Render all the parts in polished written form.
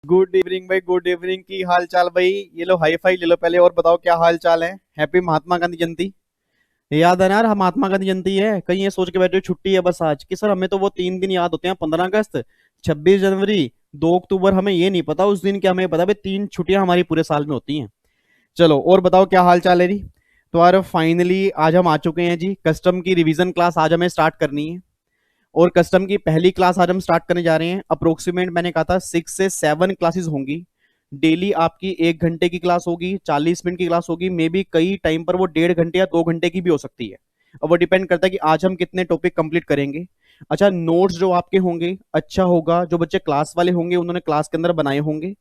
Good evening भाई, good evening. की हाल चाल भाई? ये लो हाई फाई ले लो पहले, और बताओ क्या हाल चाल है। हैप्पी महात्मा गांधी जयंती। याद है ना यार, हम महात्मा गांधी जयंती है, कहीं ये सोच के बैठे हो छुट्टी है बस आज कि सर हमें तो वो 3 दिन याद होते हैं, 15 अगस्त, 26 जनवरी, 2 अक्टूबर। हमें ये नहीं पता उस दिन क्या, हमें पता भाई 3 छुट्टियां हमारी पूरे साल में होती हैं। चलो और बताओ क्या हाल चाल है जी। तो यार फाइनली आज हम आ चुके हैं जी, कस्टम की रिवीजन क्लास आज हमें स्टार्ट करनी है। और कस्टम की पहली क्लास आज हम स्टार्ट करने जा रहे हैं। अप्रोक्सीमेट मैंने कहा था 6 से 7 क्लासेस होंगी। डेली आपकी 1 घंटे की क्लास होगी, 40 मिनट की क्लास होगी, मे बी कई टाइम पर वो 1.5 घंटे या 2 घंटे की भी हो सकती है। अब वो डिपेंड करता है कि आज हम कितने टॉपिक कंप्लीट करेंगे। अच्छा, नोट्स जो आपके होंगे, अच्छा होगा जो बच्चे क्लास वाले होंगे उन्होंने क्लास के अंदर बनाए होंगे।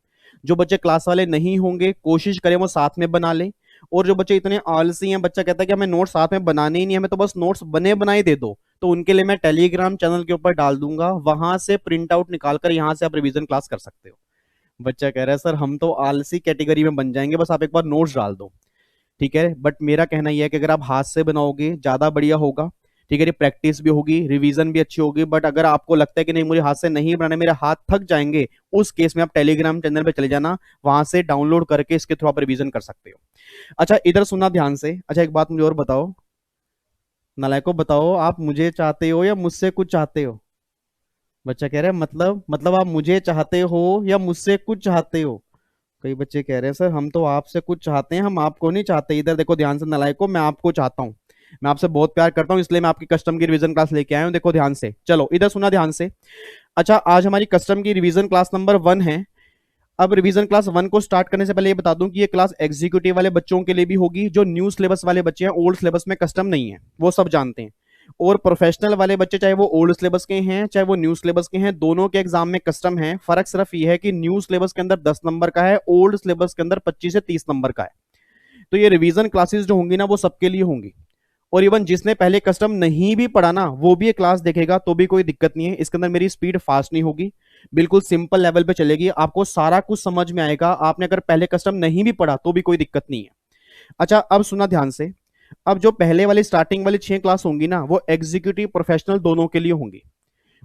जो बच्चे क्लास वाले नहीं होंगे कोशिश करें वो साथ में बना लें। और जो बच्चे इतने आलसी हैं, बच्चा कहता है कि हमें नोट्स साथ में बनाने ही नहीं, हमें तो बस नोट्स बने बनाए दे दो, तो उनके लिए मैं टेलीग्राम चैनल के ऊपर डाल दूंगा, वहां से प्रिंट आउट निकालकर यहां से आप रिवीजन क्लास कर सकते हो। बच्चा कह रहा है सर हम तो आलसी कैटेगरी में बन जाएंगे, बस आप एक बार नोट्स डाल दो। ठीक है, बट मेरा कहना यह है कि अगर आप हाथ से बनाओगे ज्यादा बढ़िया होगा। ठीक है, ये प्रैक्टिस भी होगी, रिवीजन भी अच्छी होगी। बट अगर आपको लगता है कि नहीं मुझे हाथ से नहीं बनाने, मेरे हाथ थक जाएंगे, उस केस में आप टेलीग्राम चैनल पे चले जाना, वहां से डाउनलोड करके इसके थ्रू आप रिवीजन कर सकते हो। अच्छा इधर सुनना ध्यान से। अच्छा एक बात मुझे और बताओ, नालायको बताओ, आप मुझे चाहते हो या मुझसे कुछ चाहते हो? बच्चा कह रहा है मतलब आप मुझे चाहते हो या मुझसे कुछ चाहते हो? कई बच्चे कह रहे हैं सर हम तो आपसे कुछ चाहते हैं, हम आपको नहीं चाहते। इधर देखो ध्यान से नालायको, मैं आपको चाहता हूँ। मैं आपसे बहुत प्यार करता हूँ, इसलिए मैं आपकी कस्टम की रिवीजन क्लास लेके आया हूँ। देखो ध्यान से, चलो इधर सुना ध्यान से। अच्छा आज हमारी कस्टम की रिवीजन क्लास नंबर 1 है। अब रिवीजन क्लास 1 को स्टार्ट करने से पहले ये बता दूं कि ये क्लास एग्जीक्यूटिव वाले बच्चों के लिए भी होगी, जो न्यू सिलेबस वाले बच्चे हैं, ओल्ड सिलेबस में कस्टम नहीं है, वो सब जानते हैं। और प्रोफेशनल वाले बच्चे, चाहे वो ओल्ड सिलेबस के हैं चाहे वो न्यू सिलेबस के हैं, दोनों के एग्जाम में कस्टम है। फर्क सिर्फ ये है कि न्यू सिलेबस के अंदर 10 नंबर का है, ओल्ड सिलेबस के अंदर 25 से 30 नंबर का है। तो ये रिवीजन क्लासेस जो होंगी ना वो सबके लिए होंगी। और इवन जिसने पहले कस्टम नहीं भी पढ़ा ना वो भी ये क्लास देखेगा तो भी कोई दिक्कत नहीं है। इसके अंदर मेरी स्पीड फास्ट नहीं होगी, बिल्कुल सिंपल लेवल पे चलेगी, आपको सारा कुछ समझ में आएगा। आपने अगर पहले कस्टम नहीं भी पढ़ा तो भी कोई दिक्कत नहीं है। अच्छा अब सुना ध्यान से। अब जो पहले वाली स्टार्टिंग वाली 6 क्लास होंगी ना वो एग्जीक्यूटिव प्रोफेशनल दोनों के लिए होंगी।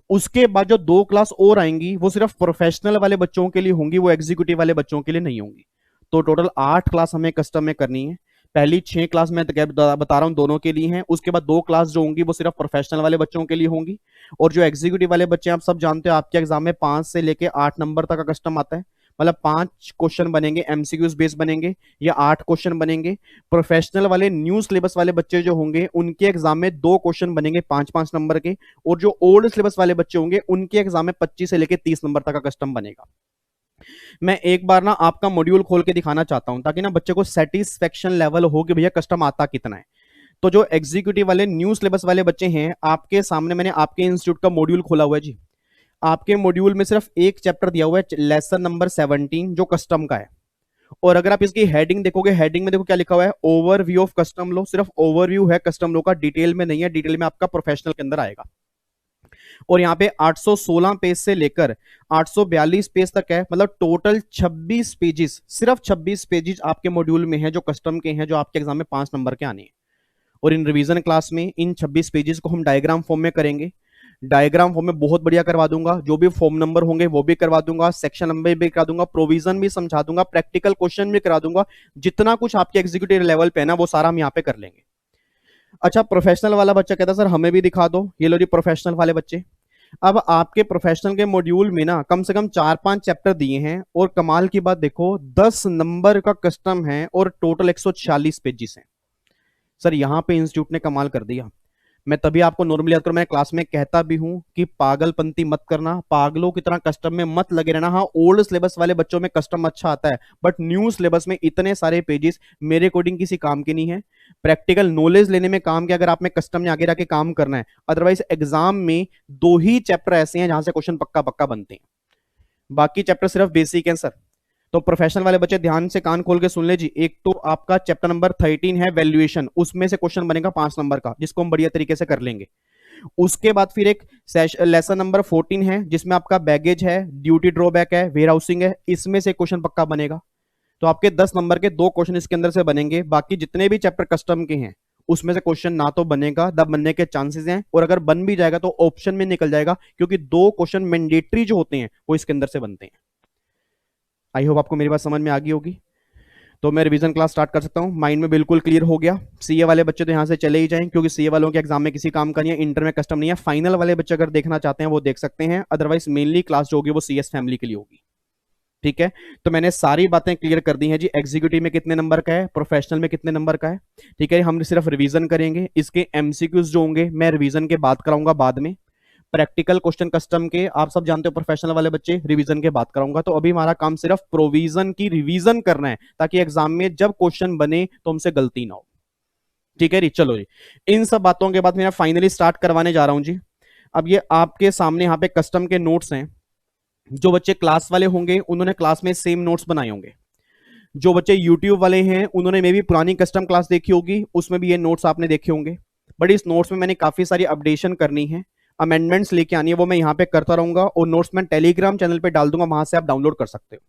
उसके बाद जो 2 क्लास और आएंगी वो सिर्फ प्रोफेशनल वाले बच्चों के लिए होंगी, वो एग्जीक्यूटिव वाले बच्चों के लिए नहीं होंगी। तो टोटल 8 क्लास हमें कस्टम में करनी है। पहली 6 क्लास मैं बता रहा हूं दोनों के लिए हैं, उसके बाद 2 क्लास जो होंगी वो सिर्फ प्रोफेशनल वाले बच्चों के लिए होंगी। और जो एग्जीक्यूटिव वाले बच्चे हैं आप सब जानते हो, आपके एग्जाम में 5 से लेके 8 नंबर तक का कस्टम आता है। मतलब 5 क्वेश्चन बनेंगे, एमसीक्यूज बेस बनेंगे, या 8 क्वेश्चन बनेंगे। प्रोफेशनल वाले न्यू सिलेबस वाले बच्चे जो होंगे उनके एग्जाम में 2 क्वेश्चन बनेंगे 5-5 नंबर के। और जो ओल्ड सिलेबस वाले बच्चे होंगे उनके एग्जाम में 25 से लेके 30 नंबर तक का कस्टम बनेगा। मैं एक बार ना आपका मॉड्यूल खोल के दिखाना चाहता हूं ताकि ना बच्चे को सेटिस्फेक्शन लेवल हो कि भैया कस्टम आता कितना है। तो जो एग्जीक्यूटिव वाले न्यू सिलेबस वाले बच्चे हैं आपके सामने, मैंने आपके इंस्टीट्यूट का मॉड्यूल खोला हुआ है जी। आपके मॉड्यूल में सिर्फ एक चैप्टर दिया हुआ है, लेसन नंबर 17 जो कस्टम का है। और अगर आप इसकी हेडिंग देखोगे, हेडिंग में देखो क्या लिखा हुआ है, ओवरव्यू ऑफ कस्टम लॉ। सिर्फ ओवरव्यू है कस्टम लॉ का, डिटेल में नहीं है, डिटेल में आपका प्रोफेशनल के अंदर आएगा। और यहाँ पे 816 पेज से लेकर 842 पेज तक है, मतलब टोटल 26 पेजेस, सिर्फ 26 पेजेस आपके मॉड्यूल में है जो कस्टम के हैं, जो आपके एग्जाम में 5 नंबर के आने हैं। और इन रिवीजन क्लास में इन 26 पेजेस को हम डायग्राम फॉर्म में करेंगे। डायग्राम फॉर्म में बहुत बढ़िया करवा दूंगा, जो भी फॉर्म नंबर होंगे वो भी करवा दूंगा, सेक्शन नंबर भी करा दूंगा, प्रोविजन भी समझा दूंगा, प्रैक्टिकल क्वेश्चन भी करा दूंगा। जितना कुछ आपके एग्जीक्यूटिव लेवल पे है ना वो सारा हम यहाँ पे कर लेंगे। अच्छा प्रोफेशनल वाला बच्चा कहता है सर हमें भी दिखा दो, ये लो जी प्रोफेशनल वाले बच्चे। अब आपके प्रोफेशनल के मॉड्यूल में ना कम से कम 4-5 चैप्टर दिए हैं, और कमाल की बात देखो 10 नंबर का कस्टम है और टोटल 146 पेजेस हैं। सर यहां पे इंस्टीट्यूट ने कमाल कर दिया। मैं तभी आपको नॉर्मली याद करूं, मैं क्लास में कहता भी हूं कि पागलपंती मत करना, पागलों की तरह कस्टम में मत लगे रहना। हाँ ओल्ड सिलेबस वाले बच्चों में कस्टम अच्छा आता है, बट न्यू सिलेबस में इतने सारे पेजेस मेरे अकॉर्डिंग किसी काम के नहीं है। प्रैक्टिकल नॉलेज लेने में काम के, अगर आप में कस्टम में आगे रखे काम करना है। अदरवाइज एग्जाम में 2 ही चैप्टर ऐसे हैं जहां से क्वेश्चन पक्का पक्का बनते हैं, बाकी चैप्टर सिर्फ बेसिक हैं सर। तो प्रोफेशनल वाले बच्चे ध्यान से कान खोल के सुन ले जी। एक तो आपका चैप्टर नंबर 13 है वैल्यूएशन, उसमें से क्वेश्चन बनेगा 5 नंबर का, जिसको हम बढ़िया तरीके से कर लेंगे। उसके बाद फिर एक लेसन नंबर 14 है जिसमें आपका बैगेज है, ड्यूटी ड्रॉबैक है, वेयर हाउसिंग है, इसमें से क्वेश्चन पक्का बनेगा। तो आपके 10 नंबर के 2 क्वेश्चन इसके अंदर से बनेंगे। बाकी जितने भी चैप्टर कस्टम के हैं उसमें से क्वेश्चन ना तो बनेगा, दब बनने के चांसेस हैं, और अगर बन भी जाएगा तो ऑप्शन में निकल जाएगा, क्योंकि 2 क्वेश्चन मैंडेटरी जो होते हैं वो इसके अंदर से बनते हैं। आई होप आपको मेरी बात समझ में आ गई होगी। तो मैं रिवीजन क्लास स्टार्ट कर सकता हूँ, माइंड में बिल्कुल क्लियर हो गया। सीए वाले बच्चे तो यहाँ से चले ही जाएं, क्योंकि सीए वालों के एग्जाम में किसी काम का नहीं है, इंटर में कस्टम नहीं है। फाइनल वाले बच्चे अगर देखना चाहते हैं वो देख सकते हैं, अदरवाइज मेनली क्लास जो होगी वो सीएस फैमिली के लिए होगी। ठीक है, तो मैंने सारी बातें क्लियर कर दी हैं जी। एग्जीक्यूटिव में कितने नंबर का है, प्रोफेशनल में कितने नंबर का है। ठीक है, हम सिर्फ रिवीजन करेंगे। इसके एमसीक्यूज जो होंगे मैं रिवीजन के बाद कराऊंगा बाद में। प्रैक्टिकल क्वेश्चन कस्टम के आप सब जानते हो, प्रोफेशनल वाले बच्चे रिवीजन के बाद कराऊंगा। तो अभी हमारा काम सिर्फ प्रोविजन की रिवीजन करना है, ताकि एग्जाम में जब क्वेश्चन बने तो हमसे गलती ना हो। ठीक है जी, चलो जी, इन सब बातों के बाद मैं फाइनली स्टार्ट करवाने जा रहा हूं जी। अब ये आपके सामने यहाँ पे कस्टम के नोट्स हैं। जो बच्चे क्लास वाले होंगे उन्होंने क्लास में सेम नोट्स बनाए होंगे। जो बच्चे यूट्यूब वाले हैं उन्होंने मे भी पुरानी कस्टम क्लास देखी होगी, उसमें भी ये नोट्स आपने देखे होंगे। बट इस नोट्स में मैंने काफी सारी अपडेशन करनी है, अमेंडमेंट्स लेके आनी है, वो मैं यहाँ पे करता रहूंगा। और नोट्स मैं टेलीग्राम चैनल पे डाल दूंगा, वहां से आप डाउनलोड कर सकते हो।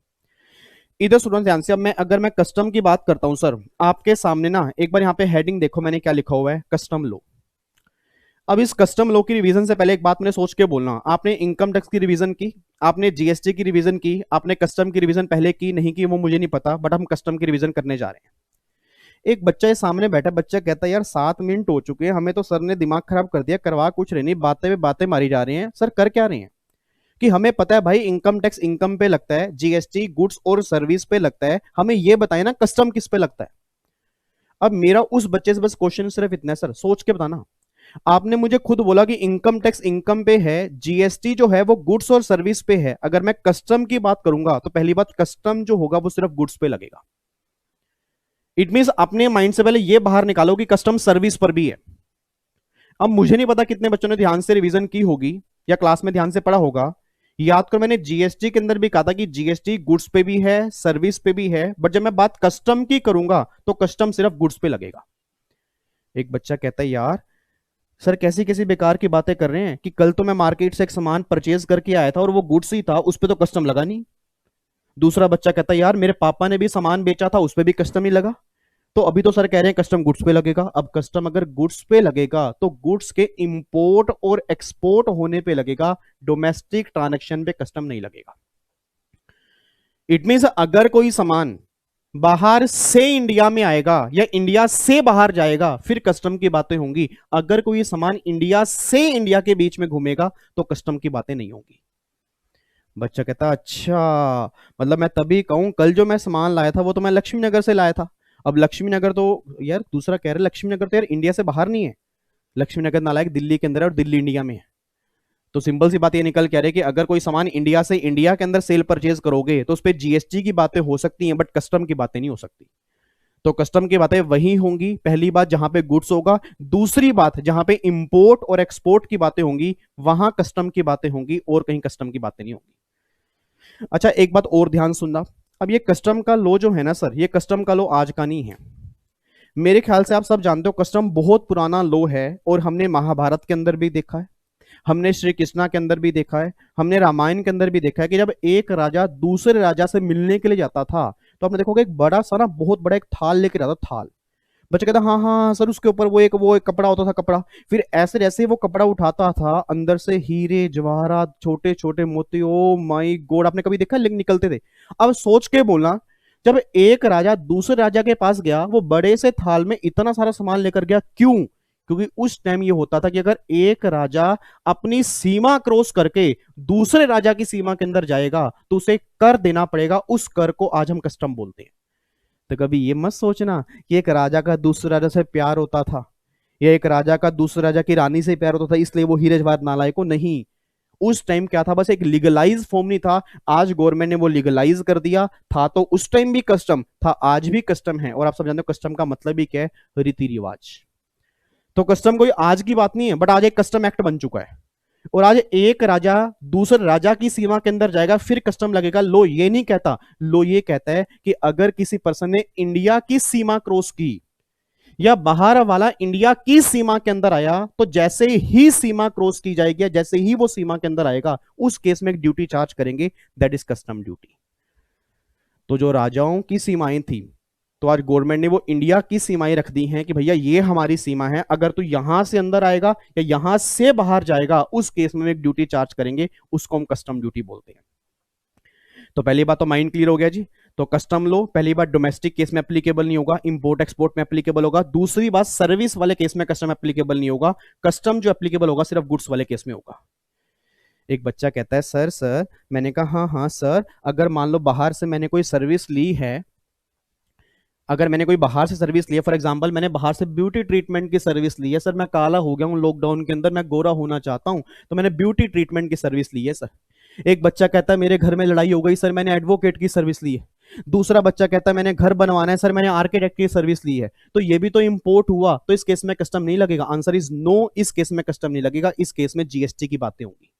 इधर स्टूडेंट ध्यान से, अब अगर मैं कस्टम की बात करता हूं सर, आपके सामने ना एक बार यहाँ पे हेडिंग देखो, मैंने क्या लिखा हुआ है, कस्टम लॉ। अब इस कस्टम लॉ की रिवीजन से पहले एक बात मैंने सोच के बोलना, आपने इनकम टैक्स की रिवीजन की, आपने जीएसटी की रिवीजन की, आपने कस्टम की रिवीजन पहले की नहीं की वो मुझे नहीं पता, बट हम कस्टम की रिवीजन करने जा रहे हैं। एक बच्चा ये सामने बैठा, बच्चा कहता है यार 7 मिनट हो चुके हैं, हमें तो सर ने दिमाग खराब कर दिया, करवा कुछ रहे नहीं, बातें पे बातें मारी जा रही हैं। सर कर क्या रहे हैं? कि हमें पता है भाई इनकम टैक्स इनकम पे लगता है, जीएसटी गुड्स और सर्विस पे लगता है, हमें ये बताए ना कस्टम किस पे लगता है। अब मेरा उस बच्चे से बस क्वेश्चन सिर्फ इतना है, सर सोच के बताना। आपने मुझे खुद बोला कि इनकम टैक्स इनकम पे है, जीएसटी जो है वो गुड्स और सर्विस पे है। अगर मैं कस्टम की बात करूंगा तो पहली बात, कस्टम जो होगा वो सिर्फ गुड्स पे लगेगा। इट मींस अपने माइंड से पहले ये बाहर निकालो कि कस्टम सर्विस पर भी है। अब मुझे नहीं पता कितने बच्चों ने ध्यान से रिवीजन की होगी या क्लास में ध्यान से पढ़ा होगा। याद करो, मैंने जीएसटी के अंदर भी कहा था कि जीएसटी गुड्स पे भी है, सर्विस पे भी है, बट जब मैं बात कस्टम की करूंगा तो कस्टम सिर्फ गुड्स पे लगेगा। एक बच्चा कहता है यार सर कैसी कैसी बेकार की बातें कर रहे हैं, कि कल तो मैं मार्केट से एक सामान परचेज करके आया था और वो गुड्स ही था, उस पर तो कस्टम लगा नहीं। दूसरा बच्चा कहता है यार मेरे पापा ने भी सामान बेचा था, उस पर भी कस्टम ही लगा, तो अभी तो सर कह रहे हैं कस्टम गुड्स पे लगेगा। अब कस्टम अगर गुड्स पे लगेगा तो गुड्स के इंपोर्ट और एक्सपोर्ट होने पे लगेगा, डोमेस्टिक ट्रांजैक्शन पे कस्टम नहीं लगेगा। इट मींस अगर कोई सामान बाहर से इंडिया में आएगा या इंडिया से बाहर जाएगा फिर कस्टम की बातें होंगी। अगर कोई सामान इंडिया से इंडिया के बीच में घूमेगा तो कस्टम की बातें नहीं होंगी। बच्चा कहता अच्छा, मतलब मैं तभी कहूं कल जो मैं सामान लाया था वो तो मैं लक्ष्मी नगर से लाया था। अब लक्ष्मी नगर तो यार, दूसरा कह रहा है लक्ष्मी नगर तो यार इंडिया से बाहर नहीं है, लक्ष्मी नगर नालायक दिल्ली के अंदर है और दिल्ली इंडिया में है। तो सिंपल सी बात ये निकल के आ रही है कि अगर कोई सामान इंडिया से इंडिया के अंदर सेल परचेज करोगे तो उस पर जीएसटी की बातें हो सकती हैं, बट कस्टम की बातें नहीं हो सकती। तो कस्टम की बातें वही होंगी, पहली बात जहां पे गुड्स होगा, दूसरी बात जहां पे इंपोर्ट और एक्सपोर्ट की बातें होंगी वहां कस्टम की बातें होंगी, और कहीं कस्टम की बातें नहीं होंगी। अच्छा एक बात और ध्यान सुनना, अब ये कस्टम का लॉ जो है ना सर, ये कस्टम का लॉ आज का नहीं है। मेरे ख्याल से आप सब जानते हो कस्टम बहुत पुराना लॉ है, और हमने महाभारत के अंदर भी देखा है, हमने श्री कृष्णा के अंदर भी देखा है, हमने रामायण के अंदर भी देखा है कि जब एक राजा दूसरे राजा से मिलने के लिए जाता था तो आपने देखोगे एक बड़ा सा ना, बहुत बड़ा एक थाल लेके जाता, थाल। बच्चा कहता हाँ हाँ सर, उसके ऊपर वो एक कपड़ा होता था, कपड़ा। फिर ऐसे जैसे वो कपड़ा उठाता था अंदर से हीरे जवाहरात छोटे छोटे मोती, ओ माई गॉड, आपने कभी देखा लिंक निकलते थे। अब सोच के बोलना, जब एक राजा दूसरे राजा के पास गया वो बड़े से थाल में इतना सारा सामान लेकर गया, क्यों? क्योंकि उस टाइम ये होता था कि अगर एक राजा अपनी सीमा क्रॉस करके दूसरे राजा की सीमा के अंदर जाएगा तो उसे कर देना पड़ेगा, उस कर को आज हम कस्टम बोलते हैं। तो कभी ये मत सोचना कि एक राजा का दूसरे राजा से प्यार होता था, या एक राजा का दूसरे राजा की रानी से प्यार होता था इसलिए वो हीरे जवाहरात नालायक को, नहीं। उस टाइम क्या था, बस एक लीगलाइज फॉर्म नहीं था, आज गवर्नमेंट ने वो लीगलाइज कर दिया। था तो उस टाइम भी कस्टम था, आज भी कस्टम है। और आप सब जानते हो कस्टम का मतलब ही क्या है, रीति रिवाज। तो कस्टम कोई आज की बात नहीं है, बट आज एक कस्टम एक्ट बन चुका है, और आज एक राजा दूसरे राजा की सीमा के अंदर जाएगा फिर कस्टम लगेगा। लो ये नहीं कहता, लो ये कहता है कि अगर किसी पर्सन ने इंडिया की सीमा क्रॉस की या बाहर वाला इंडिया की सीमा के अंदर आया तो जैसे ही सीमा क्रॉस की जाएगी, जैसे ही वो सीमा के अंदर आएगा उस केस में एक ड्यूटी चार्ज करेंगे, दैट इज कस्टम ड्यूटी। तो जो राजाओं की सीमाएं थी, तो आज गवर्नमेंट ने वो इंडिया की सीमाएं रख दी हैं कि भैया ये हमारी सीमा है, अगर तू यहां से अंदर आएगा या यहां से बाहर जाएगा उस केस में एक ड्यूटी चार्ज करेंगे, उसको हम कस्टम ड्यूटी बोलते हैं। तो पहली बात तो माइंड क्लियर हो गया जी। तो कस्टम लो पहली बात डोमेस्टिक केस में एप्लीकेबल नहीं होगा, इंपोर्ट एक्सपोर्ट में एप्लीकेबल होगा। दूसरी बात सर्विस वाले केस में कस्टम एप्लीकेबल नहीं होगा, कस्टम जो एप्लीकेबल होगा सिर्फ गुड्स वाले केस में होगा। एक बच्चा कहता है सर सर, मैंने कहा हाँ हाँ सर, अगर मान लो बाहर से मैंने कोई सर्विस ली है, अगर मैंने कोई बाहर से सर्विस ली है, फॉर एग्जांपल मैंने बाहर से ब्यूटी ट्रीटमेंट की सर्विस ली है, सर मैं काला हो गया हूँ लॉकडाउन के अंदर, मैं गोरा होना चाहता हूँ, तो मैंने ब्यूटी ट्रीटमेंट की सर्विस ली है सर। एक बच्चा कहता है मेरे घर में लड़ाई हो गई सर, मैंने एडवोकेट की सर्विस ली है। दूसरा बच्चा कहता है मैंने घर बनवाना है सर, मैंने आर्किटेक्ट की सर्विस ली है। तो ये भी तो इंपोर्ट हुआ, तो इस केस में कस्टम नहीं लगेगा। आंसर इज नो, इस केस में कस्टम नहीं लगेगा, इस केस में जीएसटी की बातें होंगी।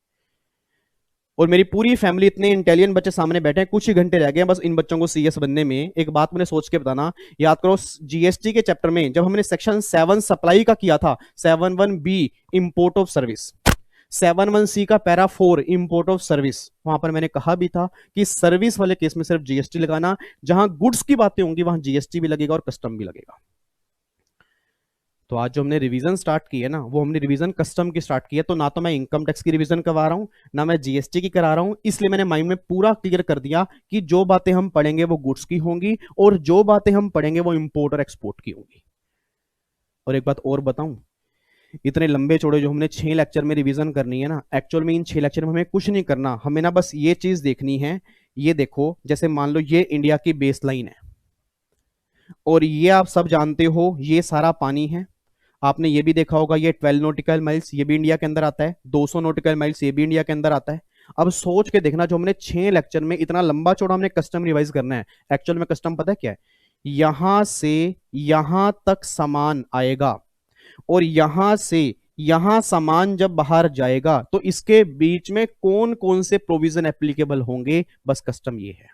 और मेरी पूरी फैमिली इतने इंटेलिजेंट बच्चे सामने बैठे हैं, कुछ ही घंटे रह गए हैं बस इन बच्चों को सीएस बनने में। एक बात मैंने सोच के बताना, याद करो जीएसटी के चैप्टर में जब हमने सेक्शन 7 सप्लाई का किया था, 7(1)(b) import of service, 7(1)(c) का पैरा 4 इंपोर्ट ऑफ सर्विस, वहां पर मैंने कहा भी था कि सर्विस वाले केस में सिर्फ जीएसटी लगाना, जहां गुड्स की बातें होंगी वहां जीएसटी भी लगेगा और कस्टम भी लगेगा। तो आज जो हमने रिवीजन स्टार्ट की है ना, वो हमने रिवीजन कस्टम की स्टार्ट की है। तो ना तो मैं इनकम टैक्स की रिवीजन करवा रहा हूं, ना मैं जीएसटी की करा रहा हूं, इसलिए मैंने माइंड में पूरा क्लियर कर दिया कि जो बातें हम पढ़ेंगे वो गुड्स की होंगी और जो बातें हम पढ़ेंगे वो इंपोर्ट और एक्सपोर्ट की होंगी। और एक बात और बताऊं, इतने लंबे चौड़े जो हमने 6 लेक्चर में रिवीजन करनी है ना, एक्चुअल में इन 6 लेक्चर में हमें कुछ नहीं करना, हमें ना बस ये चीज देखनी है। ये देखो, जैसे मान लो ये इंडिया की बेस लाइन है और ये आप सब जानते हो ये सारा पानी है। आपने ये भी देखा होगा ये 12 नॉटिकल माइल्स ये भी इंडिया के अंदर आता है, 200 नॉटिकल माइल्स ये भी इंडिया के अंदर आता है। अब सोच के देखना, जो हमने 6 लेक्चर में इतना लंबा चौड़ा हमने कस्टम रिवाइज करना है, एक्चुअल में कस्टम पता है क्या है? यहां से यहां तक सामान आएगा और यहां से यहां सामान जब बाहर जाएगा तो इसके बीच में कौन कौन से प्रोविजन एप्लीकेबल होंगे, बस कस्टम ये है।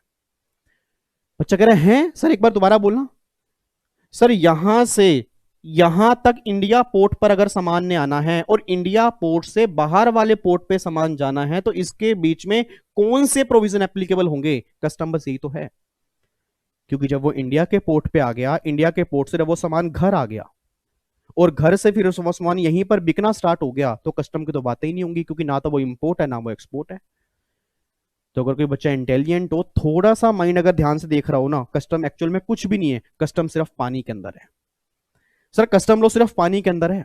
बच्चा कह रहे हैं सर एक बार दोबारा बोलना। सर यहां से यहां तक इंडिया पोर्ट पर अगर सामान ने आना है और इंडिया पोर्ट से बाहर वाले पोर्ट पे सामान जाना है तो इसके बीच में कौन से प्रोविजन एप्लीकेबल होंगे, कस्टम, बस यही तो है। क्योंकि जब वो इंडिया के पोर्ट पे आ गया, इंडिया के पोर्ट से जब वो सामान घर आ गया और घर से फिर वो सामान यहीं पर बिकना स्टार्ट हो गया, तो कस्टम की तो बातें ही नहीं होंगी, क्योंकि ना तो वो इंपोर्ट है ना वो एक्सपोर्ट है। तो अगर कोई बच्चा इंटेलिजेंट हो, थोड़ा सा माइंड अगर ध्यान से देख रहा हो ना, कस्टम एक्चुअल में कुछ भी नहीं है, कस्टम सिर्फ पानी के अंदर है। सर कस्टम लो सिर्फ पानी के अंदर है,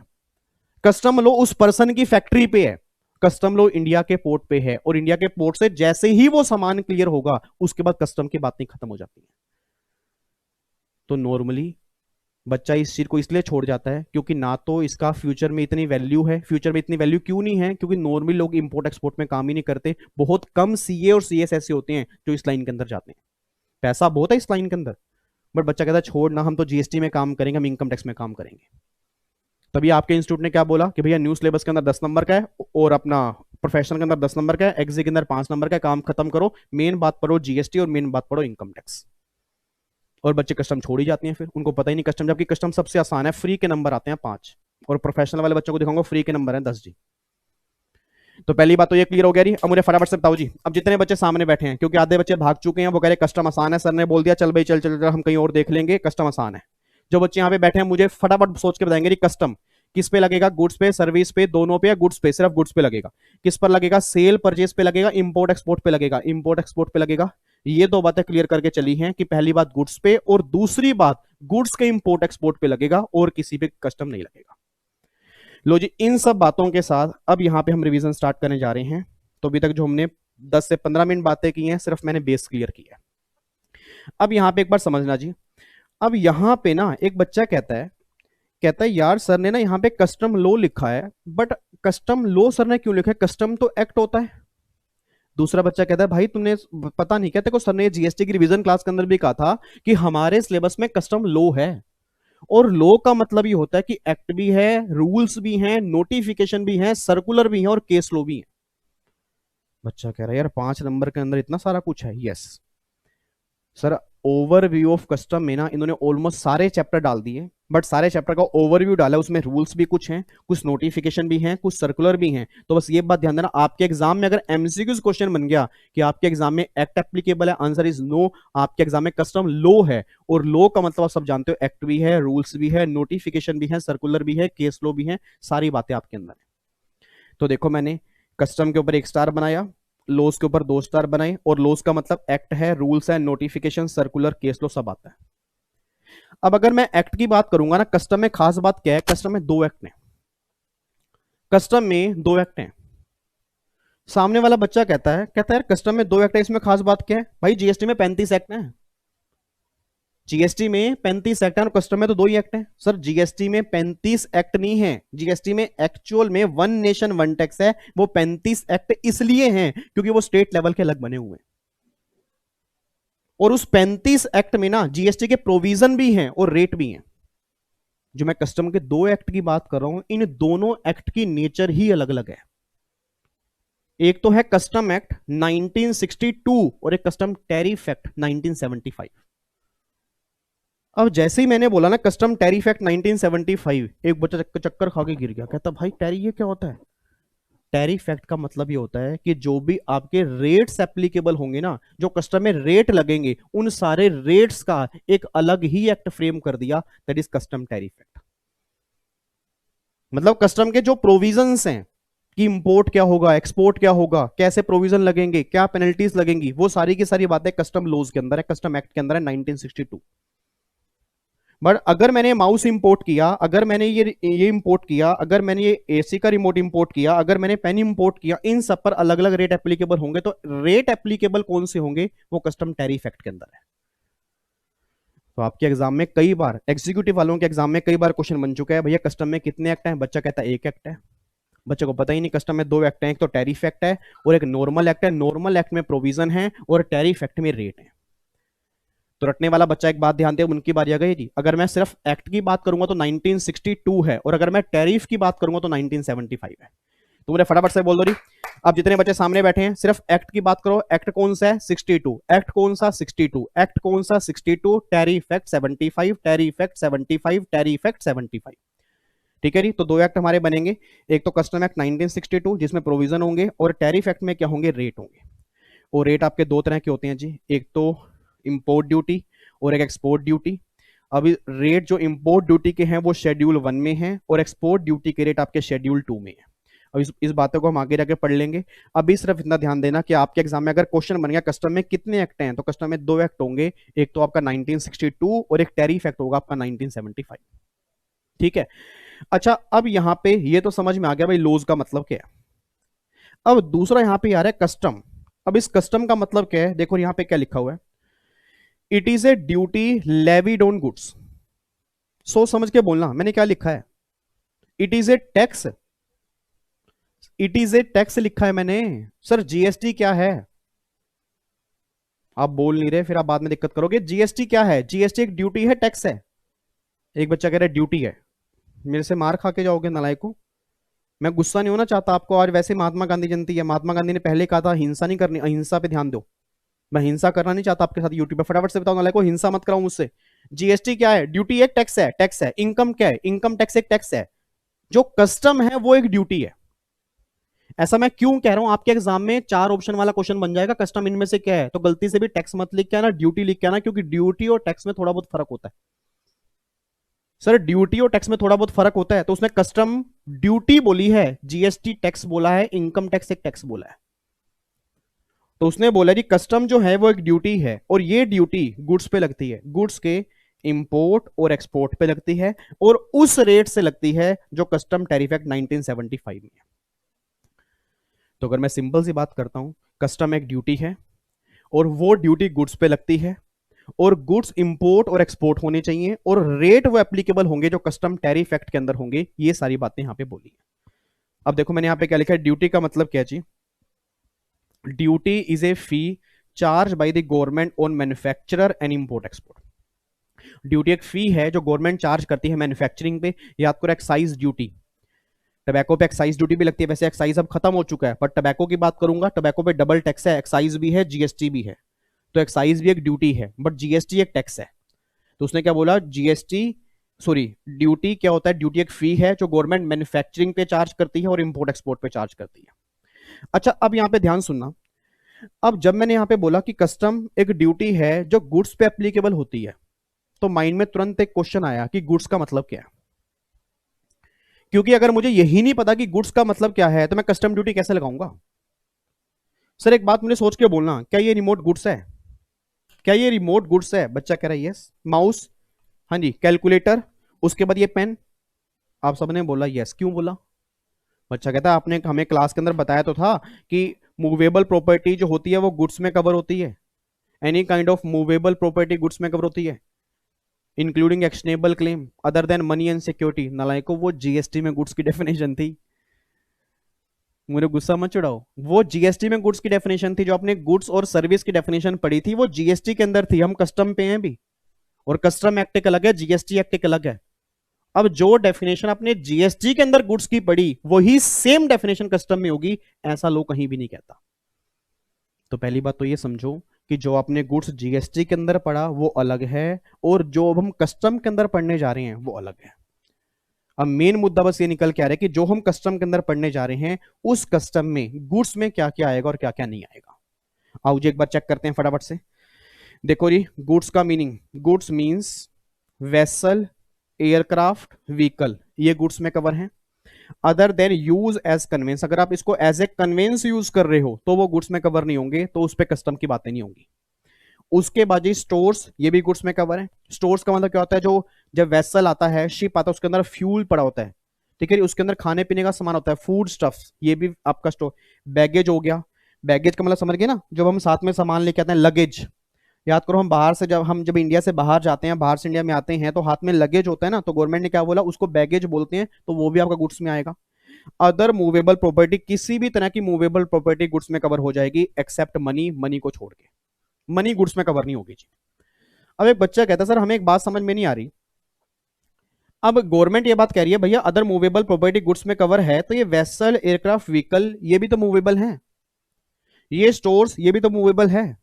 कस्टम लो उस पर्सन की फैक्ट्री पे है, कस्टम लो इंडिया के पोर्ट पे है और इंडिया के पोर्ट से जैसे ही वो सामान क्लियर होगा उसके बाद कस्टम की बातें खत्म हो जाती है। तो नॉर्मली बच्चा इस चीज को इसलिए छोड़ जाता है क्योंकि ना तो इसका फ्यूचर में इतनी वैल्यू है। फ्यूचर में इतनी वैल्यू क्यों नहीं है? क्योंकि नॉर्मली लोग इंपोर्ट एक्सपोर्ट में काम ही नहीं करते, बहुत कम सीए और सीएस ऐसे होते हैं जो इस लाइन के अंदर जाते हैं। पैसा बहुत है इस लाइन के अंदर, बट बच्चा कहता है छोड़ ना, हम तो जीएसटी में काम करेंगे, हम इनकम टैक्स में काम करेंगे। तभी आपके इंस्टीट्यूट ने क्या बोला कि भैया न्यू सिलेबस के अंदर 10 नंबर का है और अपना प्रोफेशनल के अंदर 10 नंबर का है, एग्जी के अंदर 5 नंबर का है, काम खत्म करो, मेन बात पढ़ो जीएसटी और मेन बात पढ़ो इनकम टैक्स। और बच्चे कस्टम छोड़ ही जाते हैं, फिर उनको पता ही नहीं कस्टम, जबकि कस्टम सबसे आसान है, फ्री के नंबर आते हैं 5 और प्रोफेशनल वाले बच्चों को दिखाऊंगा फ्री के नंबर है 10 जी। तो पहली बात तो ये क्लियर हो गया जी। अब मुझे फटाफट से बताओ जी, अब जितने बच्चे सामने बैठे हैं, क्योंकि आधे बच्चे भाग चुके हैं, वो कह रहे कस्टम आसान है, सर ने बोल दिया चल भाई चल चल चल हम कहीं और देख लेंगे, कस्टम आसान है। जो बच्चे यहाँ पे बैठे हैं मुझे फटाफट सोच के बताएंगे जी, कस्टम किस पे लगेगा? गुड्स पे, सर्विस पे, दोनों पे, या गुड्स पे? सिर्फ गुड्स पे लगेगा। किस पर लगेगा? सेल परचेज पे लगेगा, इंपोर्ट एक्सपोर्ट पे लगेगा, इंपोर्ट एक्सपोर्ट पे लगेगा। ये दो बातें क्लियर करके चली हैं कि पहली बात गुड्स पे और दूसरी बात गुड्स के इंपोर्ट एक्सपोर्ट पे लगेगा और किसी पे कस्टम नहीं लगेगा। लो जी, इन सब बातों के साथ अब यहां पे हम रिवीजन स्टार्ट करने जा रहे हैं। तो अभी तक जो हमने 10 से 15 मिनट बातें की हैं, सिर्फ मैंने बेस क्लियर किया। अब यहां पे एक बार समझना जी, अब यहां पे ना एक बच्चा कहता है यार सर ने ना यहाँ पे कस्टम लॉ लिखा है, बट कस्टम लॉ सर ने क्यों लिखा है? कस्टम तो एक्ट होता है। दूसरा बच्चा कहता है भाई तुमने पता नहीं क्या, तेरे को सर ने जीएसटी की रिवीजन क्लास के अंदर भी कहा था कि हमारे सिलेबस में कस्टम लॉ है, और लॉ का मतलब ये होता है कि एक्ट भी है, रूल्स भी हैं, नोटिफिकेशन भी है, सर्कुलर भी है और केस लॉ भी है। बच्चा कह रहा है यार 5 नंबर के अंदर इतना सारा कुछ है। Yes sir, overview of custom में ना इन्होंने ऑलमोस्ट सारे चैप्टर डाल दिए, बट सारे चैप्टर का ओवरव्यू डाला, उसमें रूल्स भी कुछ हैं, कुछ नोटिफिकेशन भी हैं, कुछ सर्कुलर भी हैं। तो बस ये बात ध्यान देना, आपके एग्जाम में अगर एमसीक्यूज क्वेश्चन बन गया कि आपके एग्जाम में एक्ट एप्लीकेबल है, आंसर इज नो। आपके एग्जाम में कस्टम लॉ है, और लॉ का मतलब आप सब जानते हो, एक्ट भी है, रूल्स भी है, नोटिफिकेशन भी है, सर्कुलर भी है, केस लॉ भी है, सारी बातें आपके अंदर है। तो देखो मैंने कस्टम के ऊपर एक स्टार बनाया, लॉज के ऊपर 2 स्टार बनाए, और लॉज का मतलब एक्ट है, रूल्स है, नोटिफिकेशन, सर्कुलर, केस लो सब आता है। अब अगर मैं एक्ट की बात करूंगा ना, कस्टम में खास बात क्या है, कस्टम में 2 एक्ट हैं, कस्टम में 2 एक्ट हैं। सामने वाला बच्चा कहता है यार कस्टम में 2 एक्ट है, इसमें खास बात क्या है? भाई जीएसटी में 35 एक्ट है, जीएसटी में 35 एक्ट है और कस्टम में तो 2 ही एक्ट है। सर जीएसटी में 35 एक्ट नहीं है, जीएसटी में एक्चुअल में वन नेशन वन टैक्स है। वो 35 एक्ट इसलिए हैं क्योंकि वो स्टेट लेवल के अलग बने हुए हैं, और उस 35 एक्ट में ना जीएसटी के प्रोविजन भी हैं और रेट भी हैं। जो मैं कस्टम के 2 एक्ट की बात कर रहा हूं, इन दोनों एक्ट की नेचर ही अलग अलग है। एक तो है कस्टम एक्ट 1962 और एक कस्टम टैरिफ एक्ट 1975। अब जैसे ही मैंने बोला ना कस्टम टैरिफ एक्ट 1975, एक बच्चा चक्कर खा के गिर गया, कहता भाई टैरिफ ये क्या होता है? टैरिफ एक्ट का मतलब ये होता है कि जो भी आपके रेट्स एप्लीकेबल होंगे ना, जो कस्टम में रेट लगेंगे, उन सारे रेट्स का एक अलग ही एक्ट फ्रेम कर दिया, that is custom tariff act. मतलब कस्टम के जो प्रोविजंस हैं कि इंपोर्ट क्या होगा, एक्सपोर्ट क्या होगा, कैसे प्रोविजन लगेंगे, क्या पेनल्टीज लगेंगी, वो सारी की सारी बातें कस्टम लॉज के अंदर है, कस्टम एक्ट के अंदर है 1962। बट अगर मैंने माउस इंपोर्ट किया, अगर मैंने ये इंपोर्ट किया, अगर मैंने ये एसी का रिमोट इंपोर्ट किया, अगर मैंने पेन इंपोर्ट किया, इन सब पर अलग अलग रेट एप्लीकेबल होंगे। तो रेट एप्लीकेबल कौन से होंगे? वो कस्टम टैरिफ एक्ट के अंदर है। तो आपके एग्जाम में कई बार, एग्जीक्यूटिव वालों के एग्जाम में कई बार क्वेश्चन बन चुका है, भैया कस्टम में कितने एक्ट हैं? बच्चा कहता है 1 एक्ट है। बच्चे को पता ही नहीं कस्टम में 2 एक्ट हैं, एक तो टैरिफ एक्ट है और एक नॉर्मल एक्ट है। नॉर्मल एक्ट में प्रोविजन है और टैरिफ एक्ट में रेट है। तो रटने वाला बच्चा एक बात ध्यान दे, उनकी बारी आ गई जी। अगर मैं सिर्फ एक्ट की बात करूंगा तो 1962 है, और अगर मैं टैरिफ की बात करूंगा तो 1975 है। तो मुझे फटाफट से बोल दो रही। अब जितने बच्चे सामने बैठे हैं, सिर्फ एक्ट की बात करो। एक्ट कौन सा है? 62। एक्ट कौन सा? 62। एक्ट कौन सा? 62। Tariff act 75। Tariff act 75। Tariff act 75। ठीक है जी। तो 2 एक्ट हमारे बनेंगे, एक तो कस्टम एक्ट 1962 जिसमें प्रोविजन होंगे, और टैरिफ एक्ट में क्या होंगे? रेट होंगे। और रेट आपके 2 तरह के होते हैं जी, एक तो इंपोर्ट ड्यूटी और एक एक्सपोर्ट ड्यूटी। अभी रेट जो इंपोर्ट ड्यूटी के हैं वो शेड्यूल 1 में है, और एक्सपोर्ट ड्यूटी के रेट आपके शेड्यूल 2 में है। अब इस बातों को हम आगे जाके पढ़ लेंगे। अभी सिर्फ इतना ध्यान देना कि आपके एग्जाम में अगर क्वेश्चन बन गया कस्टम में कितने एक्ट हैं, तो कस्टम में 2 एक्ट होंगे, एक तो आपका 1962 और एक टैरिफ एक्ट होगा आपका 1975। ठीक है। अच्छा, अब यहां पे ये तो समझ में आ गया भाई लॉज का मतलब क्या है। अब दूसरा यहां पे आ रहा है कस्टम। अब इस कस्टम का मतलब क्या है? देखो यहां पे क्या लिखा हुआ है, it is a duty levied on goods. सोच समझ के बोलना, मैंने क्या लिखा है? It is a tax, it is a tax लिखा है मैंने। सर जीएसटी क्या है? आप बोल नहीं रहे, फिर आप बाद में दिक्कत करोगे। जीएसटी क्या है? जीएसटी एक ड्यूटी है, टैक्स है? एक बच्चा कह रहा है ड्यूटी है। मेरे से मार खा के जाओगे नालायकों। मैं गुस्सा नहीं होना चाहता आपको, आज वैसे महात्मा गांधी जयंती है। महात्मा गांधी ने पहले कहा था हिंसा नहीं करनी, अहिंसा पे ध्यान दो। मैं हिंसा करना नहीं चाहता आपके साथ यूट्यूब पे। फटाफट से बताओ नालायकों, हिंसा मत कराओ मुझसे। जीएसटी क्या है? ड्यूटी एक टैक्स है, टैक्स है। इनकम क्या है? इनकम टैक्स एक टैक्स है। जो कस्टम है वो एक ड्यूटी है। ऐसा मैं क्यों कह रहा हूं? आपके एग्जाम में 4 ऑप्शन वाला क्वेश्चन बन जाएगा, कस्टम इनमें से क्या है, तो गलती से भी टैक्स मत लिख के आना, ड्यूटी लिख के आना, क्योंकि ड्यूटी और टैक्स में थोड़ा बहुत फर्क होता है। सर ड्यूटी और टैक्स में थोड़ा बहुत फर्क होता है, तो उसने कस्टम ड्यूटी बोली है, जीएसटी टैक्स बोला है, इनकम टैक्स एक टैक्स बोला है। तो उसने बोला जी कस्टम जो है वो एक ड्यूटी है, और ये ड्यूटी गुड्स पे लगती है, गुड्स के इंपोर्ट और एक्सपोर्ट पे लगती है, और उस रेट से लगती है जो कस्टम टैरिफ एक्ट 1975 में है। तो अगर मैं सिंपल सी बात करता हूं, कस्टम एक ड्यूटी है और वो ड्यूटी गुड्स पे लगती है, और गुड्स इंपोर्ट और एक्सपोर्ट होने चाहिए, और रेट वो एप्लीकेबल होंगे जो कस्टम टैरिफ एक्ट के अंदर होंगे। ये सारी बातें यहां पे बोली है। अब देखो मैंने यहां पे क्या लिखा है, ड्यूटी का मतलब क्या जी? Duty is a fee charge by the government on manufacturer and import export. Duty एक फी है जो गवर्नमेंट चार्ज करती है मैन्युफैक्चरिंग पे। याद करो एक्साइज ड्यूटी, टबैको पे एक्साइज ड्यूटी भी लगती है। वैसे एक्साइज अब खत्म हो चुका है, पर टबैको की बात करूंगा, टबैको पे डबल टैक्स है, एक्साइज भी है, जीएसटी भी है। तो एक्साइज भी एक ड्यूटी है, बट जीएसटी एक टैक्स है। तो उसने क्या बोला, जीएसटी सॉरी ड्यूटी क्या होता है? ड्यूटी एक फी है जो गवर्नमेंट मैन्युफैक्चरिंग पे चार्ज करती है और इंपोर्ट एक्सपोर्ट पे चार्ज करती है। अच्छा, अब यहां पे ध्यान सुनना। अब जब मैंने यहां पे बोला कि कस्टम एक ड्यूटी है जो गुड्स पे एप्लीकेबल होती है, तो माइंड में तुरंत एक क्वेश्चन आया कि गुड्स का मतलब क्या है। क्योंकि अगर मुझे यही नहीं पता कि गुड्स का मतलब क्या है, तो मैं कस्टम ड्यूटी कैसे लगाऊंगा? सर एक बात मुझे सोच के बोलना, क्या ये रिमोट गुड्स है? क्या ये रिमोट गुड्स है? बच्चा कह रहा है यस। माउस, हाँ जी। कैलकुलेटर, उसके बाद ये पेन। आप सबने बोला यस, क्यों बोला? बच्चा कहता है आपने हमें क्लास के अंदर बताया तो था कि मूवेबल प्रॉपर्टी जो होती है वो गुड्स में कवर होती है। Any kind of movable property goods में कवर होती है, including actionable claim other than money and security. नालायको, वो जीएसटी में गुड्स की डेफिनेशन थी। मुझे गुस्सा मत चिढ़ाओ, वो जीएसटी में गुड्स की डेफिनेशन थी। जो आपने गुड्स और सर्विस की डेफिनेशन पढ़ी थी वो जीएसटी के अंदर थी। हम कस्टम पे हैं भी, और कस्टम एक्ट एक अलग है, जीएसटी एक्ट एक अलग है। अब जो डेफिनेशन आपने जीएसटी के अंदर गुड्स की पढ़ी वही सेम डेफिनेशन कस्टम में होगी, ऐसा लोग कहीं भी नहीं कहता। तो पहली बात तो ये समझो कि जो आपने गुड्स जीएसटी के अंदर पढ़ा वो अलग है, और जो अब हम कस्टम के अंदर पढ़ने जा रहे हैं वो अलग है। अब मेन मुद्दा बस ये निकल के आ रहा है कि जो हम कस्टम के अंदर पढ़ने जा रहे हैं उस कस्टम में गुड्स में क्या क्या आएगा और क्या क्या नहीं आएगा। आओ जी एक बार चेक करते हैं फटाफट से। देखो जी, गुड्स का meaning, goods means vessel, aircraft, vehicle, ये गुड्स में कवर है। Other than use as conveyance, अगर आप इसको एज ए कन्वेंस यूज कर रहे हो तो वो गुड्स में कवर नहीं होंगे, तो उस पर कस्टम की बातें नहीं होंगी। उसके बाद जी स्टोर्स, ये भी गुड्स में कवर है। स्टोर्स का मतलब क्या होता है, जो जब वेसल आता है, शिप आता है, उसके अंदर फ्यूल पड़ा होता है, ठीक है, उसके अंदर खाने पीने का सामान होता है, फूड स्टफ, ये भी आपका स्टोर। बैगेज हो गया, बैगेज का मतलब समझ गए ना, जब हम साथ में सामान लेके आते हैं, लगेज। याद करो, हम बाहर से जब इंडिया से बाहर जाते हैं, बाहर से इंडिया में आते हैं, तो हाथ में लगेज होता है ना, तो गवर्नमेंट ने क्या बोला, उसको बैगेज बोलते हैं, तो वो भी आपका गुड्स में आएगा। अदर मूवेबल प्रॉपर्टी, किसी भी तरह की मूवेबल प्रॉपर्टी गुड्स में कवर हो जाएगी एक्सेप्ट मनी, मनी को छोड़ के। मनी गुड्स में कवर नहीं होगी जी। अब एक बच्चा कहता है सर हमें एक बात समझ में नहीं आ रही। अब गवर्नमेंट ये बात कह रही है भैया अदर मूवेबल प्रॉपर्टी गुड्स में कवर है, तो ये वेसल, एयरक्राफ्ट, व्हीकल, ये भी तो मूवेबल है। ये स्टोर्स, ये भी तो मूवेबल है।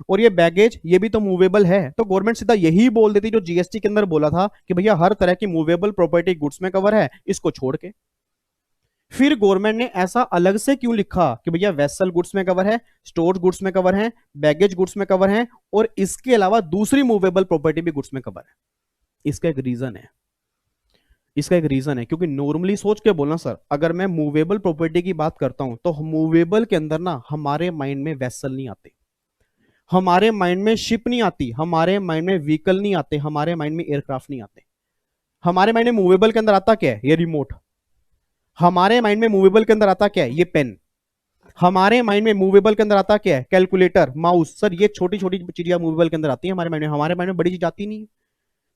और ये बैगेज, ये भी तो मूवेबल है। तो गवर्नमेंट सीधा यही बोल देती जो जीएसटी के अंदर बोला था कि भैया हर तरह की मूवेबल प्रॉपर्टी गुड्स में कवर है, इसको छोड़ के। फिर गवर्नमेंट ने ऐसा अलग से क्यों लिखा कि भैया वेसल गुड्स में कवर है, स्टोर गुड्स में कवर है, बैगेज गुड्स में कवर है, और इसके अलावा दूसरी मूवेबल प्रॉपर्टी भी गुड्स में कवर है? इसका एक रीजन है, इसका एक रीजन है, क्योंकि नॉर्मली सोच के बोलना सर, अगर मैं मूवेबल प्रॉपर्टी की बात करता हूं तो मूवेबल के अंदर ना हमारे माइंड में वेसल नहीं आते, हमारे माइंड में शिप नहीं आती, हमारे माइंड में व्हीकल नहीं आते, हमारे माइंड में एयरक्राफ्ट नहीं आते। हमारे माइंड में मूवेबल के अंदर आता क्या है, ये रिमोट। हमारे माइंड में मूवेबल के अंदर आता क्या है, ये पेन। हमारे माइंड में मूवेबल के अंदर आता क्या है, कैलकुलेटर, माउस। सर ये छोटी छोटी चीजें मूवेबल के अंदर आती है हमारे माइंड में, हमारे माइंड में बड़ी चीज आती नहीं है।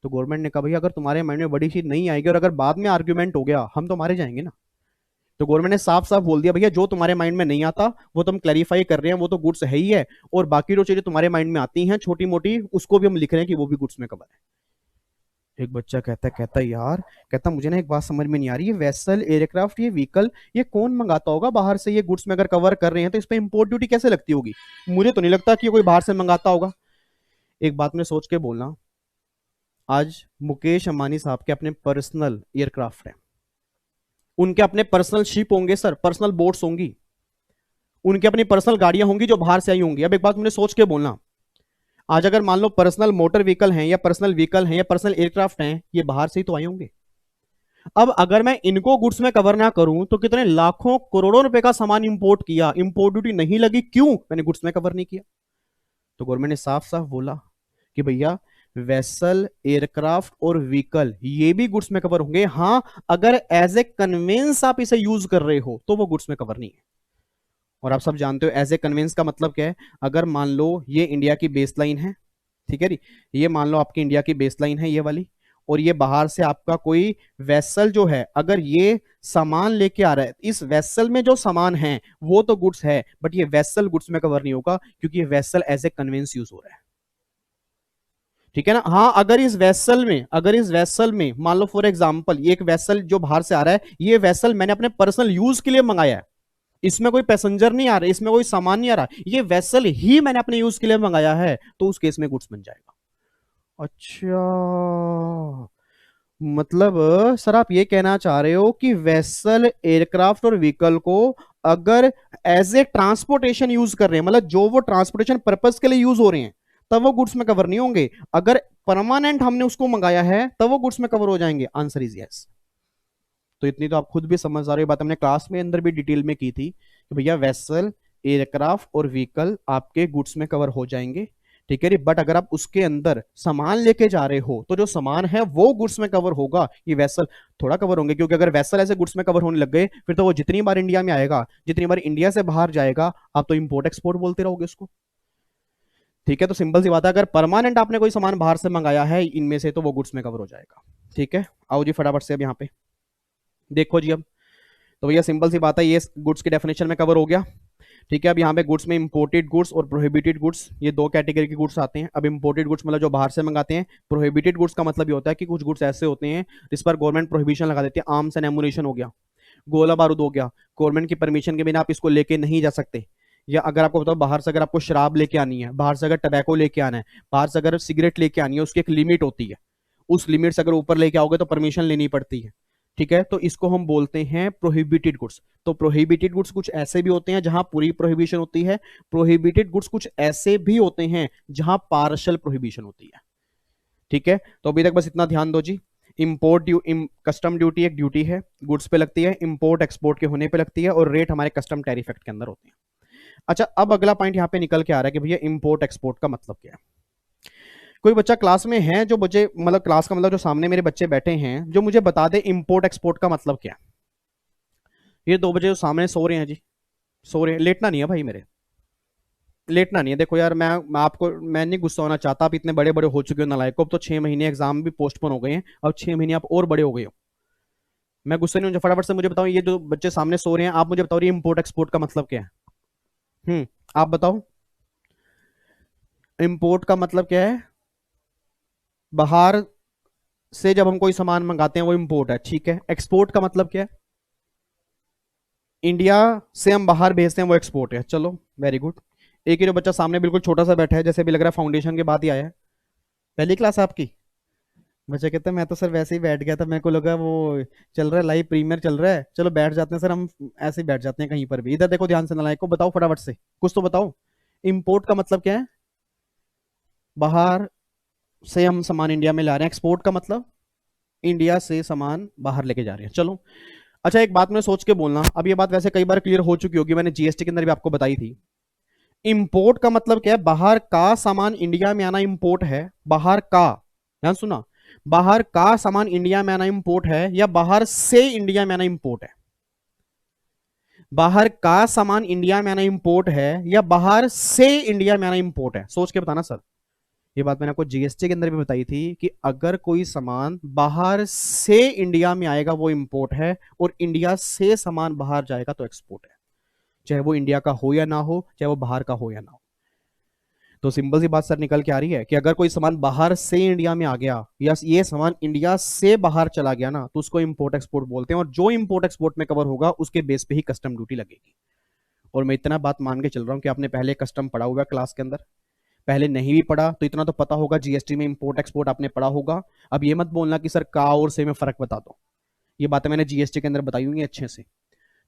तो गवर्नमेंट ने कहा भैया अगर तुम्हारे माइंड में बड़ी चीज नहीं आएगी और अगर बाद में आर्ग्यूमेंट हो गया, हम तो मारे जाएंगे ना। तो गवर्नमेंट ने साफ साफ बोल दिया भैया जो तुम्हारे माइंड में नहीं आता वो तुम क्लैरिफाई कर रहे हैं, वो तो गुड्स है ही है, और बाकी जो चीजें तुम्हारे माइंड में आती हैं छोटी मोटी, उसको भी हम लिख रहे हैं कि वो भी गुड्स में कवर है। एक बच्चा कहता है यार, कहता मुझे ना एक बात समझ में नहीं आ रही, ये वेसल, एयरक्राफ्ट, ये व्हीकल, ये कौन मंगाता होगा बाहर से? ये गुड्स में अगर कवर कर रहे हैं तो इस पे इंपोर्ट ड्यूटी कैसे लगती होगी? मुझे तो नहीं लगता कि कोई बाहर से मंगाता होगा। एक बात में सोच के बोलना, आज मुकेश अंबानी साहब के अपने पर्सनल एयरक्राफ्ट हैं, उनके अपने पर्सनल शिप होंगे सर, पर्सनल बोट्स होंगी, उनकी अपनी पर्सनल गाड़ियां होंगी जो बाहर से आई होंगी। अब एक बात मुझे सोच के बोलना, आज अगर मान लो पर्सनल मोटर व्हीकल हैं या पर्सनल व्हीकल हैं या पर्सनल एयरक्राफ्ट हैं, ये बाहर से ही तो आए होंगे। अब अगर मैं इनको गुड्स में कवर ना करूं तो कितने लाखों करोड़ों रुपए का सामान इंपोर्ट किया, इंपोर्ट ड्यूटी नहीं लगी, क्यों? मैंने गुड्स में कवर नहीं किया। तो गवर्नमेंट ने साफ साफ बोला कि भैया वेसल, एयरक्राफ्ट और व्हीकल ये भी गुड्स में कवर होंगे, हां अगर एज ए कन्वेंस आप इसे यूज कर रहे हो तो वो गुड्स में कवर नहीं है। और आप सब जानते हो एज ए कन्वेंस का मतलब क्या है। अगर मान लो ये इंडिया की बेस लाइन है, ठीक है जी, ये मान लो आपकी इंडिया की बेस लाइन है ये वाली, और ये बाहर से आपका कोई वेसल जो है, अगर ये सामान लेके आ रहा है, इस वेसल में जो सामान है वो तो गुड्स है, बट ये वेसल गुड्स में कवर नहीं होगा क्योंकि ये vessel as a conveyance use हो रहा है, ठीक है ना। हाँ अगर इस वेसल में मान लो फॉर एग्जांपल ये एक वेसल जो बाहर से आ रहा है, ये वेसल मैंने अपने पर्सनल यूज के लिए मंगाया है, इसमें कोई पैसेंजर नहीं आ रहा, इसमें कोई सामान नहीं आ रहा, ये वेसल ही मैंने अपने यूज के लिए मंगाया है, तो उस केस में गुड्स बन जाएगा। अच्छा, मतलब सर आप ये कहना चाह रहे हो कि वेसल, एयरक्राफ्ट और व्हीकल को अगर एज ए ट्रांसपोर्टेशन यूज कर रहे हैं, मतलब जो वो ट्रांसपोर्टेशन पर्पस के लिए यूज हो रहे हैं, तब वो गुड्स में कवर नहीं होंगे। अगर परमानेंट हमने उसको मंगाया है तब वो गुड्स में कवर हो जाएंगे। Answer is yes. तो इतनी तो आप खुद भी समझ आ रहे हो, बात हमने क्लास में अंदर भी डिटेल में की थी कि भैया वेसल, एयरक्राफ्ट और व्हीकल आपके गुड्स में कवर हो जाएंगे, ठीक है जी। बट अगर आप उसके अंदर सामान लेके जा रहे हो तो जो सामान है वो गुड्स में कवर होगा, ये वेसल थोड़ा कवर होंगे, क्योंकि अगर वेसल ऐसे गुड्स में कवर होने लग गए फिर तो वो जितनी बार इंडिया में आएगा, जितनी बार इंडिया से बाहर जाएगा, आप तो इंपोर्ट एक्सपोर्ट बोलते रहोगे उसको, ठीक है। तो सिंपल सी बात है, अगर परमानेंट आपने कोई सामान बाहर से मंगाया है इनमें से तो वो गुड्स में कवर हो जाएगा, ठीक है। आओ जी फटाफट से अब यहाँ पे देखो जी। अब तो भैया सिंपल सी बात है, ये गुड्स की डेफिनेशन में कवर हो गया, ठीक है। अब यहाँ पे गुड्स में इंपोर्टेड गुड्स और प्रोहिबिटेड गुड्स, ये दो कैटेगरी के गुड्स आते हैं। अब इंपोर्टेड गुड्स मतलब जो बाहर से मंगाते हैं, प्रोहिबिटेड गुड्स का मतलब ये होता है कि कुछ गुड्स ऐसे होते हैं जिस पर गवर्नमेंट प्रोहिबिशन लगा देती है। आर्म्स एंड एमुनिशन हो गया, गोला बारूद हो गया, गवर्नमेंट की परमिशन के बिना आप इसको लेके नहीं जा सकते। या अगर आपको बताओ बाहर से अगर आपको शराब लेके आनी है, बाहर से अगर टबैको लेके आना है, बाहर से अगर सिगरेट लेके आनी है, उसकी एक लिमिट होती है, उस लिमिट से अगर ऊपर लेके आओगे तो परमिशन लेनी पड़ती है, ठीक है। तो इसको हम बोलते हैं प्रोहिबिटेड गुड्स। तो प्रोहिबिटेड गुड्स कुछ ऐसे भी होते हैं जहां पूरी प्रोहिबिशन होती है, प्रोहिबिटेड गुड्स कुछ ऐसे भी होते हैं जहां पार्शियल प्रोहिबिशन होती है, ठीक है। तो अभी तक बस इतना ध्यान दो जी। इंपोर्ट कस्टम ड्यूटी एक ड्यूटी है, गुड्स पे लगती है, इंपोर्ट एक्सपोर्ट के होने पे लगती है, और रेट हमारे कस्टम टैरिफ एक्ट के अंदर होते हैं। अच्छा, अब अगला पॉइंट यहाँ पे निकल के आ रहा है कि भैया इंपोर्ट एक्सपोर्ट का मतलब क्या है। कोई बच्चा क्लास में है जो मुझे मतलब क्लास का मतलब जो सामने मेरे बच्चे बैठे हैं जो मुझे बता दे इंपोर्ट एक्सपोर्ट का मतलब क्या है। ये दो बच्चे जो सामने सो रहे हैं जी, सो रहे हैं, लेटना नहीं है भाई मेरे, लेटना नहीं है। देखो यार मैं नहीं गुस्सा होना चाहता, आप इतने बड़े बड़े हो चुके हो नालायक, अब तो 6 महीने एग्जाम भी पोस्टपोन हो गए हैं, अब 6 महीने आप और बड़े हो गए हो। मैं गुस्सा नहीं हूँ, फटाफट से मुझे बताओ, ये जो बच्चे सामने सो रहे हैं आप मुझे बताओ ये इंपोर्ट एक्सपोर्ट का मतलब क्या है। आप बताओ इंपोर्ट का मतलब क्या है। बाहर से जब हम कोई सामान मंगाते हैं वो इंपोर्ट है, ठीक है। एक्सपोर्ट का मतलब क्या है, इंडिया से हम बाहर भेजते हैं वो एक्सपोर्ट है, चलो वेरी गुड। एक ही जो बच्चा सामने बिल्कुल छोटा सा बैठा है, जैसे भी लग रहा है फाउंडेशन के बाद ही आया है, पहली क्लास आपकी। बच्चा कहता है मैं तो सर वैसे ही बैठ गया था, मेरे को लगा वो चल रहा है लाइव प्रीमियर चल रहा है, चलो बैठ जाते हैं सर, हम ऐसे ही बैठ जाते हैं कहीं पर भी। इधर देखो ध्यान से, नालायक को बताओ फटाफट से, कुछ तो बताओ। इंपोर्ट का मतलब क्या है, बाहर से हम सामान इंडिया में ला रहे हैं, एक्सपोर्ट का मतलब इंडिया से सामान बाहर लेके जा रहे हैं, चलो। अच्छा एक बात मैं सोच के बोलना, अब ये बात वैसे कई बार क्लियर हो चुकी होगी, मैंने जीएसटी के अंदर भी आपको बताई थी। इंपोर्ट का मतलब क्या है, बाहर का सामान इंडिया में आना इंपोर्ट है, बाहर का, ध्यान सुना, बाहर का सामान इंडिया में आना इंपोर्ट है या बाहर से इंडिया में आना इंपोर्ट है। बाहर का सामान इंडिया में आना इंपोर्ट है या बाहर से इंडिया में आना इंपोर्ट है, सोच के बताना सर। ये बात मैंने आपको जीएसटी के अंदर भी बताई थी कि अगर कोई सामान बाहर से इंडिया में आएगा वो इंपोर्ट है, और इंडिया से सामान बाहर जाएगा तो एक्सपोर्ट है, चाहे वो इंडिया का हो या ना हो, चाहे वो बाहर का हो या ना हो। तो सिंपल सी बात सर निकल के आ रही है कि अगर कोई सामान बाहर से इंडिया में आ गया या ये सामान इंडिया से बाहर चला गया ना, तो उसको इंपोर्ट एक्सपोर्ट बोलते हैं, और जो इंपोर्ट एक्सपोर्ट में कवर होगा उसके बेस पे ही कस्टम ड्यूटी लगेगी। और मैं इतना बात मान के चल रहा हूं कि आपने पहले कस्टम पढ़ा हुआ है क्लास के अंदर, पहले नहीं भी पढ़ा तो इतना तो पता होगा, जीएसटी में इंपोर्ट एक्सपोर्ट आपने पढ़ा होगा। अब ये मत बोलना कि सर का और से में फर्क बता दो, ये बातें मैंने जीएसटी के अंदर बताई हुई है अच्छे से।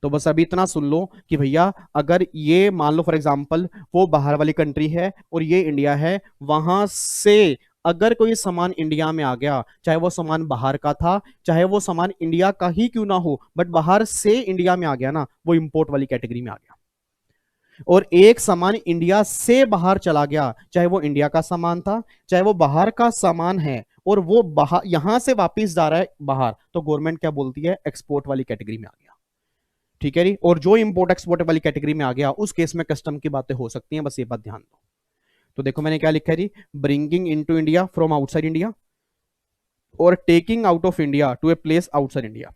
तो बस अभी इतना सुन लो कि भैया अगर ये मान लो फॉर एग्जांपल वो बाहर वाली कंट्री है और ये इंडिया है, वहां से अगर कोई सामान इंडिया में आ गया, चाहे वो सामान बाहर का था, चाहे वो सामान इंडिया का ही क्यों ना हो, बट बाहर से इंडिया में आ गया ना, वो इंपोर्ट वाली कैटेगरी में आ गया। और एक सामान इंडिया से बाहर चला गया, चाहे वो इंडिया का सामान था, चाहे वो बाहर का सामान है, और वो बाहर यहां से वापिस जा रहा है बाहर, तो गवर्नमेंट क्या बोलती है, एक्सपोर्ट वाली कैटेगरी में आ गया, ठीक है जी। और जो इंपोर्ट एक्सपोर्ट वाली कैटेगरी में आ गया उस केस में कस्टम की बातें हो सकती हैं, बस ये बात ध्यान दो। तो देखो मैंने क्या लिखा है जी, bringing into India from outside India और taking out of India to a place outside India,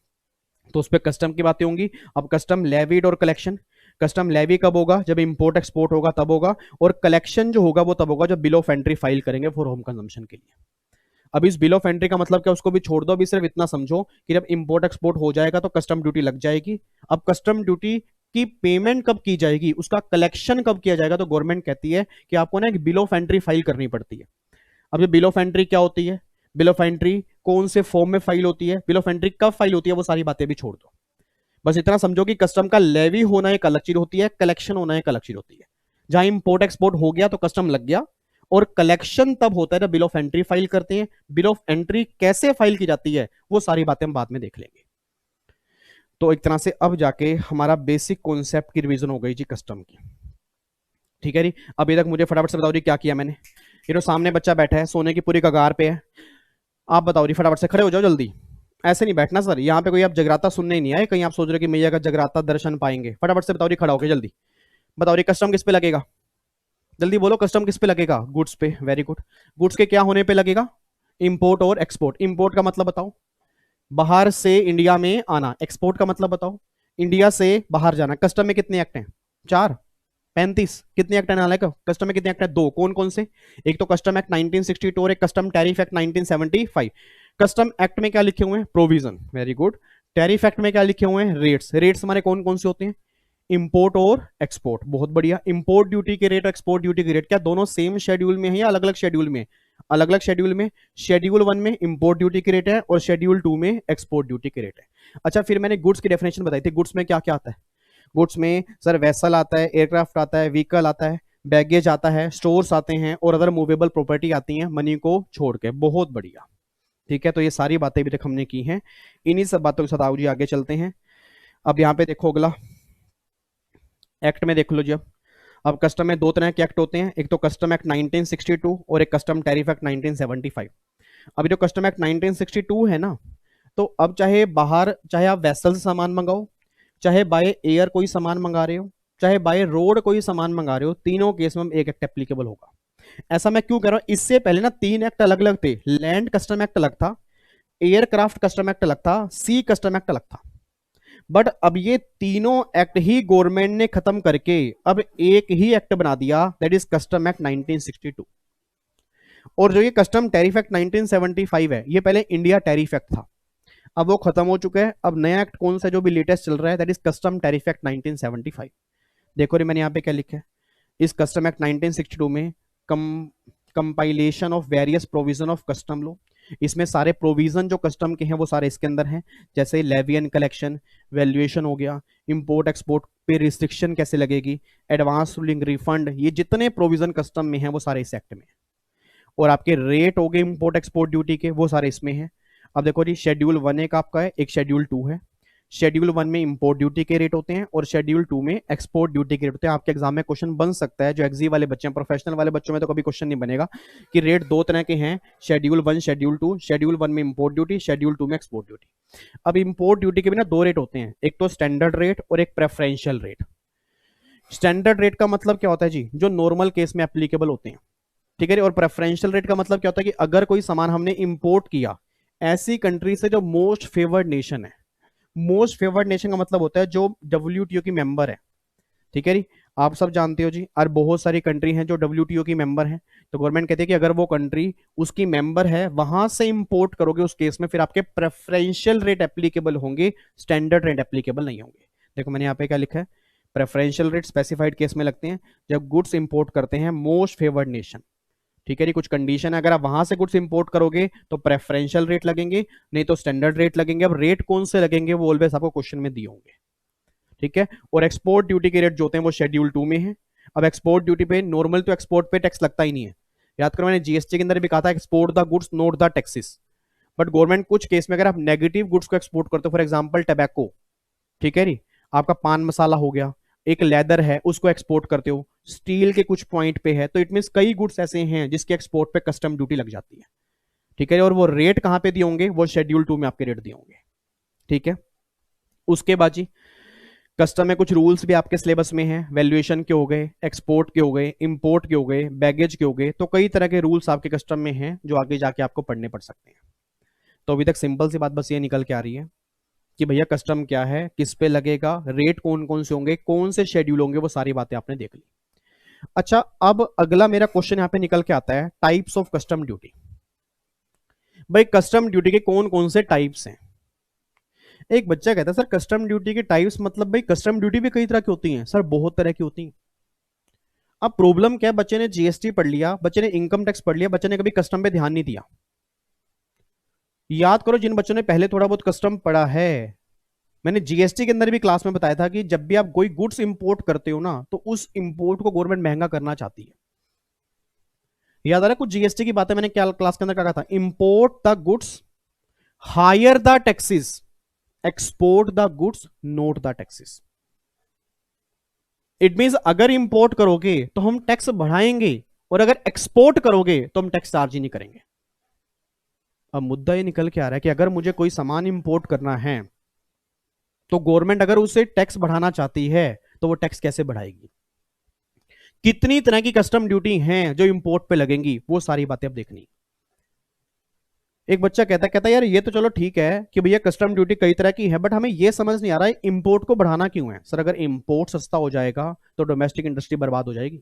तो उस पर कस्टम की बातें होंगी। अब कस्टम लेविड और कलेक्शन, कस्टम लेवी कब होगा, जब इंपोर्ट एक्सपोर्ट होगा तब होगा, और कलेक्शन जो होगा वो तब होगा जब बिल ऑफ एंट्री फाइल करेंगे फॉर होम कंजम्पशन के लिए। अब इस बिल ऑफ एंट्री का मतलब क्या, उसको भी छोड़ दो, अभी सिर्फ इतना समझो कि जब इंपोर्ट एक्सपोर्ट हो जाएगा तो कस्टम ड्यूटी लग जाएगी। अब कस्टम ड्यूटी की पेमेंट कब की जाएगी, उसका कलेक्शन कब किया जाएगा, तो गवर्नमेंट कहती है कि आपको ना एक बिल ऑफ एंट्री फाइल करनी पड़ती है। अब ये बिल ऑफ एंट्री क्या होती है, बिल ऑफ एंट्री कौन से फॉर्म में फाइल होती है, बिल ऑफ एंट्री कब फाइल होती है, वो सारी बातें भी छोड़ दो, बस इतना समझो कि कस्टम का लेवी होना एक अलग चीज होती है, कलेक्शन होना एक अलग चीज होती है। जहां इंपोर्ट एक्सपोर्ट हो गया तो कस्टम लग गया, और कलेक्शन तब होता है जब बिल ऑफ एंट्री फाइल करते हैं। बिल ऑफ एंट्री कैसे फाइल की जाती है वो सारी बातें हम बाद में देख लेंगे। तो एक तरह से अब जाके हमारा बेसिक कॉन्सेप्ट की रिवीजन हो गई जी कस्टम की। ठीक है जी। अभी तक मुझे फटाफट से बताओ जी क्या किया मैंने। ये तो सामने बच्चा बैठा है, सोने की पूरी कगार पे है। आप बताओ जी, फटाफट से खड़े हो जाओ जल्दी। ऐसे नहीं बैठना सर, यहाँ पे कोई आप जगराता सुनने ही नहीं आए, कहीं आप सोच रहे हो कि मैया का जगराता दर्शन पाएंगे। फटाफट से बताओ जी, खड़ा होके जल्दी बताओ जी, कस्टम किस पे लगेगा? जल्दी बोलो, कस्टम किस पे लगेगा? गुड्स पे। Very good. गुड्स के क्या होने पे लगेगा? इंपोर्ट और एक्सपोर्ट। इंपोर्ट का मतलब बताओ, बाहर से इंडिया में आना। एक्सपोर्ट का मतलब बताओ, इंडिया से बाहर जाना। कस्टम में कितने एक्ट हैं? 4, 35। कितने एक्ट है नालायक? कस्टम में कितने एक्ट है? 2। कौन कौन से? एक तो कस्टम एक्ट 1962 और एक custom tariff act 1975। Custom act में क्या लिखे हुए हैं? Provision. Very good. Tariff act में क्या लिखे हुए हैं? रेट्स। रेट्स हमारे कौन कौन से होते हैं? इंपोर्ट और एक्सपोर्ट। बहुत बढ़िया। इंपोर्ट ड्यूटी के रेट और एक्सपोर्ट ड्यूटी के रेट क्या दोनों सेम शेड्यूल में है या अलग अलग शेड्यूल में? अलग अलग शेड्यूल में। शेड्यूल 1 में इंपोर्ट ड्यूटी के रेट है और शेड्यूल 2 में एक्सपोर्ट ड्यूटी के रेट है। अच्छा, फिर मैंने गुड्स की डेफिनेशन बताई थी। गुड्स में क्या क्या आता है? गुड्स में सर वेसल आता है, एयरक्राफ्ट आता है, व्हीकल आता है, बैगेज आता है, स्टोर्स आते हैं और अदर मूवेबल प्रॉपर्टी आती है, मनी को छोड़ के। बहुत बढ़िया। ठीक है, तो ये सारी बातें अभी तक हमने की हैं। इन्हीं सब बातों के साथ आओ जी आगे चलते हैं। अब यहाँ पे देखो अगला एक्ट में देख लो जी। अब कस्टम में दो तरह के एक्ट होते हैं, एक तो कस्टम एक्ट 1962 और एक कस्टम टैरिफ एक्ट 1975। अभी जो कस्टम एक्ट 1962 है ना, तो अब चाहे बाहर, चाहे आप वेसल से सामान मंगाओ, चाहे बाय एयर कोई सामान मंगा रहे हो, चाहे बाय रोड कोई सामान मंगा रहे हो, तीनों केस में एक एक्ट एप्लीकेबल होगा। ऐसा मैं क्यों कह रहा हूं? इससे पहले ना 3 एक्ट अलग अलग थे। लैंड कस्टम एक्ट अलग था, एयरक्राफ्ट कस्टम एक्ट अलग था, सी कस्टम एक्ट अलग था। बट अब ये तीनों एक्ट ही गवर्नमेंट ने खत्म करके अब एक ही एक्ट बना दिया, दैट इज कस्टम एक्ट 1962। और जो ये कस्टम टैरिफ एक्ट 1975 है, ये पहले इंडिया टैरिफ एक्ट था, अब वो खत्म हो चुका है। अब नया एक्ट कौन सा जो भी लेटेस्ट चल रहा है, that is custom tariff act 1975। देखो रे मैंने यहाँ पे क्या लिखा है, इस कस्टम एक्ट 1962 में कम compilation of various provision of custom law. इसमें सारे प्रोविजन जो कस्टम के हैं वो सारे इसके अंदर हैं, जैसे लेवियन कलेक्शन, वैल्यूएशन हो गया, इंपोर्ट एक्सपोर्ट पे रिस्ट्रिक्शन कैसे लगेगी, एडवांस रूलिंग रिफंड, ये जितने प्रोविजन कस्टम में हैं वो सारे इस एक्ट में। और आपके रेट हो गए इंपोर्ट एक्सपोर्ट ड्यूटी के, वो सारे इसमें हैं। अब देखो जी, शेड्यूल 1 एक आपका है, एक शेड्यूल 2 है। शेड्यूल 1 में इंपोर्ट ड्यूटी के रेट होते हैं और शेड्यूल 2 में एक्सपोर्ट ड्यूटी के रेट होते हैं। आपके एग्जाम में क्वेश्चन बन सकता है, जो एक्जी वाले बच्चे हैं, प्रोफेशनल वाले बच्चों में तो कभी क्वेश्चन नहीं बनेगा कि रेट दो तरह के हैं, शेड्यूल 1 शेड्यूल 2। शेड्यूल 1 में इंपोर्ट ड्यूटी, शेड्यूल 2 में एक्सपोर्ट ड्यूटी। अब इंपोर्ट ड्यूटी के भी ना 2 रेट होते हैं, एक तो स्टैंडर्ड रेट और एक प्रेफरेंशियल रेट। स्टैंडर्ड रेट का मतलब क्या होता है जी? जो नॉर्मल केस में एप्लीकेबल होते हैं। ठीक है। और प्रेफरेंशियल रेट का मतलब क्या होता है कि अगर कोई सामान हमने इंपोर्ट किया ऐसी कंट्री से जो मोस्ट फेवर्ड नेशन है। मोस्ट फेवर्ड नेशन का मतलब होता है जो डब्ल्यूटीओ की मेंबर है। ठीक है जी, आप सब जानते हो जी, और बहुत सारी कंट्री हैं जो डब्ल्यूटीओ की मेंबर हैं। तो गवर्नमेंट कहती है कि अगर वो कंट्री उसकी मेंबर है, वहां से इंपोर्ट करोगे उस केस में, फिर आपके प्रेफरेंशियल रेट एप्लीकेबल होंगे, स्टैंडर्ड रेट एप्लीकेबल नहीं होंगे। देखो मैंने यहाँ पे क्या लिखा है, प्रेफरेंशियल रेट स्पेसिफाइड केस में लगते हैं जब गुड्स इंपोर्ट करते हैं मोस्ट फेवर्ड नेशन। ठीक है जी, कुछ कंडीशन है, अगर आप वहां से गुड्स इंपोर्ट करोगे तो प्रेफरेंशियल रेट लगेंगे, नहीं तो स्टैंडर्ड रेट लगेंगे। अब रेट कौन से लगेंगे वो ऑलवेज आपको क्वेश्चन में दिए होंगे। ठीक है। और एक्सपोर्ट ड्यूटी के रेट जो होते हैं वो शेड्यूल 2 में है। अब एक्सपोर्ट ड्यूटी पे नॉर्मल तो एक्सपोर्ट पे टैक्स लगता ही नहीं है। याद करो, मैंने जीएसटी के अंदर भी कहा था export the goods note the taxes. But government कुछ केस में अगर आप नेगेटिव गुड्स को एक्सपोर्ट करते हो, फॉर एग्जाम्पल टैबैको, ठीक है जी, आपका पान मसाला हो गया, एक लेदर है उसको एक्सपोर्ट करते हो, स्टील के कुछ पॉइंट पे है, तो इट मीन कई गुड्स ऐसे हैं जिसके एक्सपोर्ट पे कस्टम ड्यूटी लग जाती है। ठीक है। और वो रेट कहां पे दिए होंगे? वो शेड्यूल 2 में आपके रेट दिए होंगे। ठीक है। उसके बाद जी, कस्टम में कुछ रूल्स भी आपके सिलेबस में हैं, वैल्यूएशन के हो गए, एक्सपोर्ट के हो गए, इंपोर्ट के हो गए, बैगेज के हो गए, तो कई तरह के रूल्स आपके कस्टम में हैं जो आगे जाके आपको पढ़ने पड़ सकते हैं। तो अभी तक सिंपल सी बात बस ये निकल के आ रही है कि भैया कस्टम क्या है, किस पे लगेगा, रेट कौन कौन से होंगे, कौन से शेड्यूल होंगे, वो सारी बातें आपने देख ली। अच्छा, अब अगला मेरा क्वेश्चन यहां पे निकल के आता है, टाइप्स ऑफ कस्टम ड्यूटी। भाई कस्टम ड्यूटी के कौन कौन से टाइप्स हैं? एक बच्चा कहता है सर कस्टम ड्यूटी के टाइप्स मतलब भाई कस्टम ड्यूटी भी कई तरह की होती हैं। सर बहुत तरह की होती हैं। अब प्रॉब्लम क्या है, बच्चे ने जीएसटी पढ़ लिया, बच्चे ने इनकम टैक्स पढ़ लिया, बच्चे ने कभी कस्टम पे ध्यान नहीं दिया। याद करो, जिन बच्चों ने पहले थोड़ा बहुत कस्टम पढ़ा है, मैंने जीएसटी के अंदर भी क्लास में बताया था कि जब भी आप कोई गुड्स इंपोर्ट करते हो ना, तो उस इंपोर्ट को गवर्नमेंट महंगा करना चाहती है। याद आ रहा है कुछ जीएसटी की बातें मैंने क्या क्लास के अंदर कहा था? Import the goods, higher the taxes, export the goods, note the taxes. It means अगर इंपोर्ट करोगे तो हम टैक्स बढ़ाएंगे, और अगर एक्सपोर्ट करोगे तो हम टैक्स चार्ज ही नहीं करेंगे। अब मुद्दा ये निकल के आ रहा है कि अगर मुझे कोई सामान इंपोर्ट करना है तो गवर्नमेंट अगर उसे टैक्स बढ़ाना चाहती है तो वो टैक्स कैसे बढ़ाएगी, कितनी तरह की कस्टम ड्यूटी हैं जो इंपोर्ट पे लगेंगी, वो सारी बातें अब देखनी। एक बच्चा कहता यार ये तो चलो ठीक है कि भैया कस्टम ड्यूटी कई तरह की है, बट हमें ये समझ नहीं आ रहा है इंपोर्ट को बढ़ाना क्यों है। सर अगर इंपोर्ट सस्ता हो जाएगा तो डोमेस्टिक इंडस्ट्री बर्बाद हो जाएगी।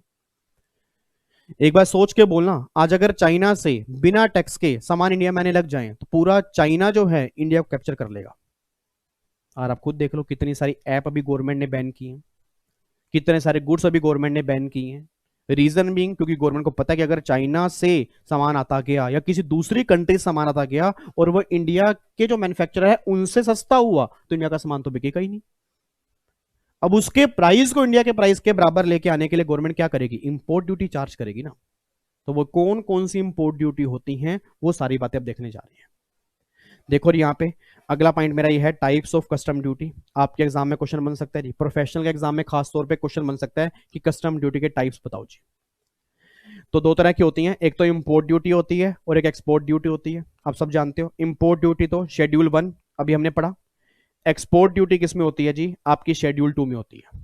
एक बार सोच के बोलना, आज अगर चाइना से बिना टैक्स के सामान इंडिया में आने लग जाए तो पूरा चाइना जो है इंडिया को कैप्चर कर लेगा। और आप खुद देख लो कितनी सारी ऐप अभी गवर्नमेंट ने बैन की हैं, कितने सारे गुड्स अभी गवर्नमेंट ने बैन किए हैं। रीजन बीइंग क्योंकि गवर्नमेंट को पता है कि अगर चाइना से सामान आता गया या किसी दूसरी कंट्री से सामान आता गया और वो इंडिया के जो मैन्युफैक्चरर है उनसे सस्ता हुआ तो इंडिया का सामान तो बिकेगा ही नहीं। अब उसके प्राइस को इंडिया के प्राइस के बराबर लेके आने के लिए गवर्नमेंट क्या करेगी, इंपोर्ट ड्यूटी चार्ज करेगी ना। तो वो कौन कौन सी इंपोर्ट ड्यूटी होती हैं वो सारी बातें अब देखने जा रही हैं। देखो यहाँ पे अगला पॉइंट मेरा ये है टाइप्स ऑफ कस्टम ड्यूटी। आपके एग्जाम में क्वेश्चन बन सकता है जी, प्रोफेशनल के एग्जाम में खास तौर पे क्वेश्चन बन सकता है कि कस्टम ड्यूटी के टाइप्स बताओ जी। तो दो तरह की होती हैं, एक तो इंपोर्ट ड्यूटी होती है और एक एक्सपोर्ट ड्यूटी होती है। आप सब जानते हो इंपोर्ट ड्यूटी तो शेड्यूल 1 अभी हमने पढ़ा। एक्सपोर्ट ड्यूटी किस में होती है जी, आपकी शेड्यूल 2 में होती है।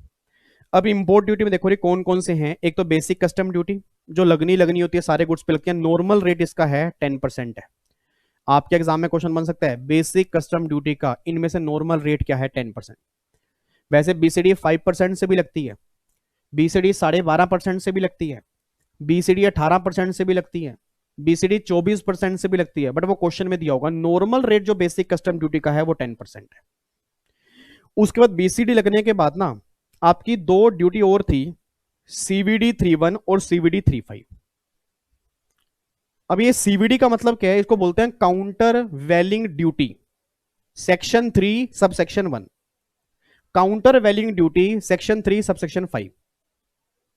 अब इंपोर्ट ड्यूटी में देखो ये कौन कौन से हैं। एक तो बेसिक कस्टम ड्यूटी जो लगनी होती है, सारे गुड्स पे लगती है। नॉर्मल रेट इसका है 10% है। आपके एग्जाम में क्वेश्चन बन सकता है बेसिक कस्टम ड्यूटी का इनमें से नॉर्मल रेट क्या है, 10%। वैसे बीसीडी 5% से भी लगती है, बीसीडी 12.5% से भी लगती है, बीसीडी 18% से भी लगती है, बीसीडी 24% से भी लगती है, बट वो क्वेश्चन में दिया होगा नॉर्मल रेट जो बेसिक कस्टम ड्यूटी का है वो 10% है। उसके बाद बीसीडी लगने के बाद ना आपकी दो ड्यूटी और थी, सीवीडी 31 और सीवीडी 35। अब ये सीवीडी का मतलब क्या है, इसको बोलते हैं counter welding duty, section 3 sub section 1, countervailing duty section 3 sub section 5।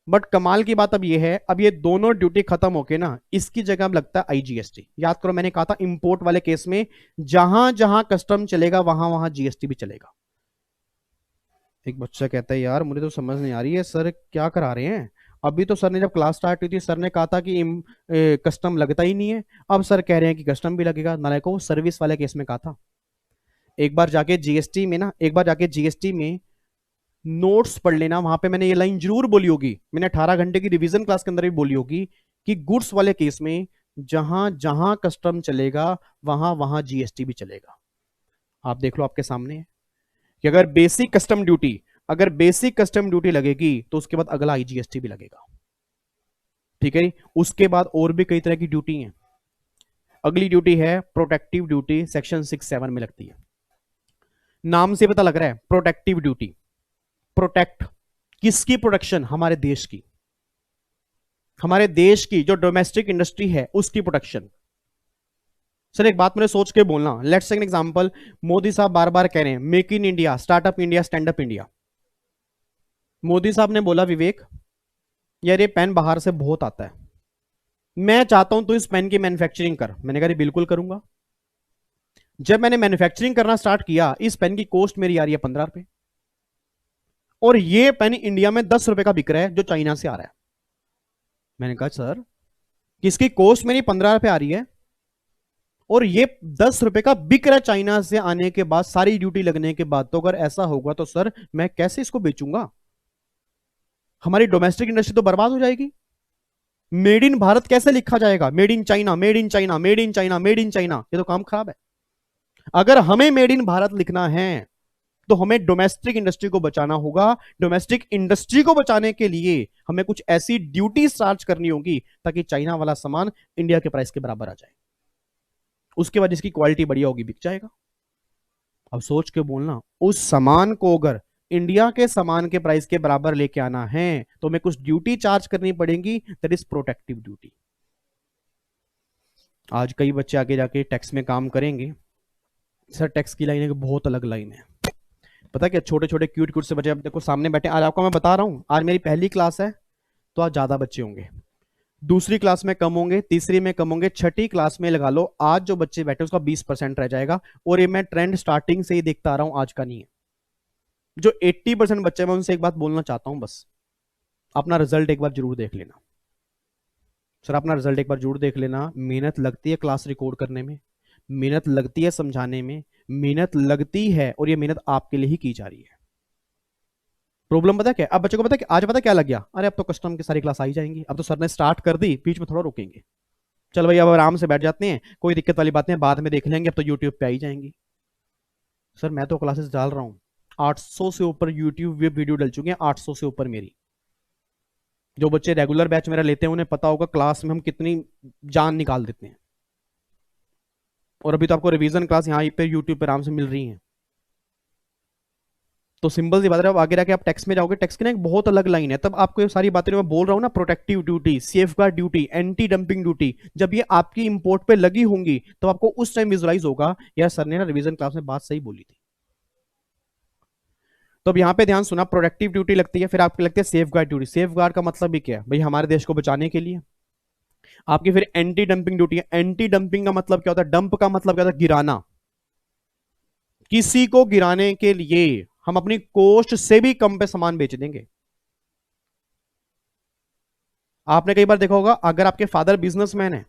But कमाल की बात अब ये है, अब ये दोनों ड्यूटी खत्म होके ना इसकी जगह अब लगता है आईजीएसटी। याद करो मैंने कहा था इंपोर्ट वाले केस में जहां जहां कस्टम चलेगा वहां वहां जीएसटी भी चलेगा। एक बच्चा कहता है यार मुझे तो समझ नहीं आ रही है सर क्या करा रहे हैं, अभी तो सर ने जब क्लास स्टार्ट हुई थी सर ने कहा था कि कस्टम लगता ही नहीं है, अब सर कह रहे हैं कि कस्टम भी लगेगा। नाले को सर्विस वाले केस में कहा था। एक बार जाके जीएसटी में नोट्स पढ़ लेना, वहां पे मैंने ये लाइन जरूर बोली होगी, मैंने 18 घंटे की रिवीजन क्लास के अंदर भी बोली होगी कि गुड्स वाले केस में जहां जहां कस्टम चलेगा वहां वहां जीएसटी भी चलेगा। आप देख लो आपके सामने है कि अगर बेसिक कस्टम ड्यूटी लगेगी तो उसके बाद अगला आईजीएसटी भी लगेगा। ठीक है, उसके बाद और भी कई तरह की ड्यूटी है। अगली ड्यूटी है प्रोटेक्टिव ड्यूटी, सेक्शन 6-7 में लगती है। नाम से पता लग रहा है प्रोटेक्टिव ड्यूटी, प्रोटेक्ट किसकी प्रोटेक्शन, हमारे देश की जो डोमेस्टिक इंडस्ट्री है उसकी प्रोटेक्शन। सर एक बात मेरे सोच के बोलना, let's take an example, Modi साहब बार बार कह रहे हैं make in India, startup India, stand up India. Modi साहब ने बोला विवेक यार ये पेन बाहर से बहुत आता है, मैं चाहता हूं तू इस पेन की मैन्युफैक्चरिंग कर। मैंने कहा बिल्कुल करूंगा। जब मैंने मैन्युफैक्चरिंग करना स्टार्ट किया इस पेन की कॉस्ट मेरी आ रही है 15 रुपए, और ये पेन इंडिया में 10 रुपए का बिक रहा है जो चाइना से आ रहा है। मैंने कहा सर किसकी कॉस्ट मेरी 15 रुपए आ रही है और ये 10 रुपए का बिक रहा है चाइना से आने के बाद, सारी ड्यूटी लगने के बाद। तो अगर ऐसा होगा तो सर मैं कैसे इसको बेचूंगा, हमारी डोमेस्टिक इंडस्ट्री तो बर्बाद हो जाएगी। मेड इन भारत कैसे लिखा जाएगा, made in China, made in China, made in China, made in China, ये तो काम खराब है। अगर हमें मेड इन भारत लिखना है तो हमें डोमेस्टिक इंडस्ट्री को बचाना होगा। डोमेस्टिक इंडस्ट्री को बचाने के लिए हमें कुछ ऐसी ड्यूटी चार्ज करनी होगी ताकि चाइना वाला सामान इंडिया के प्राइस के बराबर आ जाए, उसके बाद इसकी क्वालिटी बढ़िया होगी, बिक जाएगा। अब सोच के बोलना, उस सामान को अगर इंडिया के सामान के प्राइस के बराबर लेके आना है तो हमें कुछ ड्यूटी चार्ज करनी पड़ेगी, दैट इज प्रोटेक्टिव ड्यूटी। आज कई बच्चे आगे जाके टैक्स में काम करेंगे, सर टैक्स की लाइन है बहुत अलग लाइन है। पता क्या, छोटे छोटे क्यूट से बच्चे, अब देखो सामने बैठे, आज आपको मैं बता रहा हूं, आज मेरी पहली क्लास है तो आज ज्यादा बच्चे होंगे, दूसरी क्लास में कम होंगे, तीसरी में कम होंगे, छठी क्लास में लगा लो आज जो बच्चे बैठे उसका 20% रह जाएगा। और ये मैं ट्रेंड स्टार्टिंग से ही देखता आ रहा हूं, आज का नहीं है। जो 80% बच्चे, मैं उनसे एक बात बोलना चाहता हूं बस, अपना रिजल्ट एक बार जरूर देख लेना सर, अपना रिजल्ट एक बार जरूर देख लेना। मेहनत लगती है क्लास रिकॉर्ड करने में, मेहनत लगती है समझाने में, मेहनत लगती है, और ये मेहनत आपके लिए ही की जा रही है। प्रॉब्लम पता क्या, अब बच्चों को पता है कि आज पता क्या लग गया, अरे अब तो कस्टम की सारी क्लास आ ही जाएंगी, अब तो सर ने स्टार्ट कर दी, बीच में थोड़ा रुकेंगे, चल भाई अब आराम से बैठ जाते हैं, कोई दिक्कत वाली बात नहीं, बाद में देख लेंगे, अब तो यूट्यूब पे आ ही जाएंगी। सर मैं तो क्लासेस डाल रहा हूँ, 800 से ऊपर यूट्यूब वीडियो डल चुके हैं, 800 से ऊपर मेरी। जो बच्चे रेगुलर बैच मेरा लेते हैं उन्हें पता होगा क्लास में हम कितनी जान निकाल देते हैं। और अभी तो आपको रिवीजन क्लास यहाँ पे यूट्यूब पे आराम से मिल रही है। तो सिंपल सी बात है, अब आगे जाके आप टेक्स्ट में जाओगे, टेक्स्ट की ना एक बहुत अलग लाइन है, तब आपको ये सारी बातें मैं बोल रहा हूँ ना, protective duty, safe guard duty, anti dumping duty, जब ये आपकी इंपोर्ट पे लगी होंगी तो आपको उस टाइम विजुलाइज होगा यार सर ने ना रिवीजन क्लास में बात सही बोली थी। तो अब यहाँ पे ध्यान सुना, प्रोटेक्टिव ड्यूटी लगती है, फिर आपकी लगती है safe guard duty. Safe guard का मतलब भी क्या है भाई, हमारे देश को बचाने के लिए। आपकी फिर एंटी डंपिंग ड्यूटी है। एंटी डंपिंग का मतलब क्या होता है, डंप का मतलब क्या होता है, गिराना। किसी को गिराने के लिए हम अपनी कॉस्ट से भी कम पे सामान बेच देंगे। आपने कई बार देखा होगा, अगर आपके फादर बिजनेसमैन है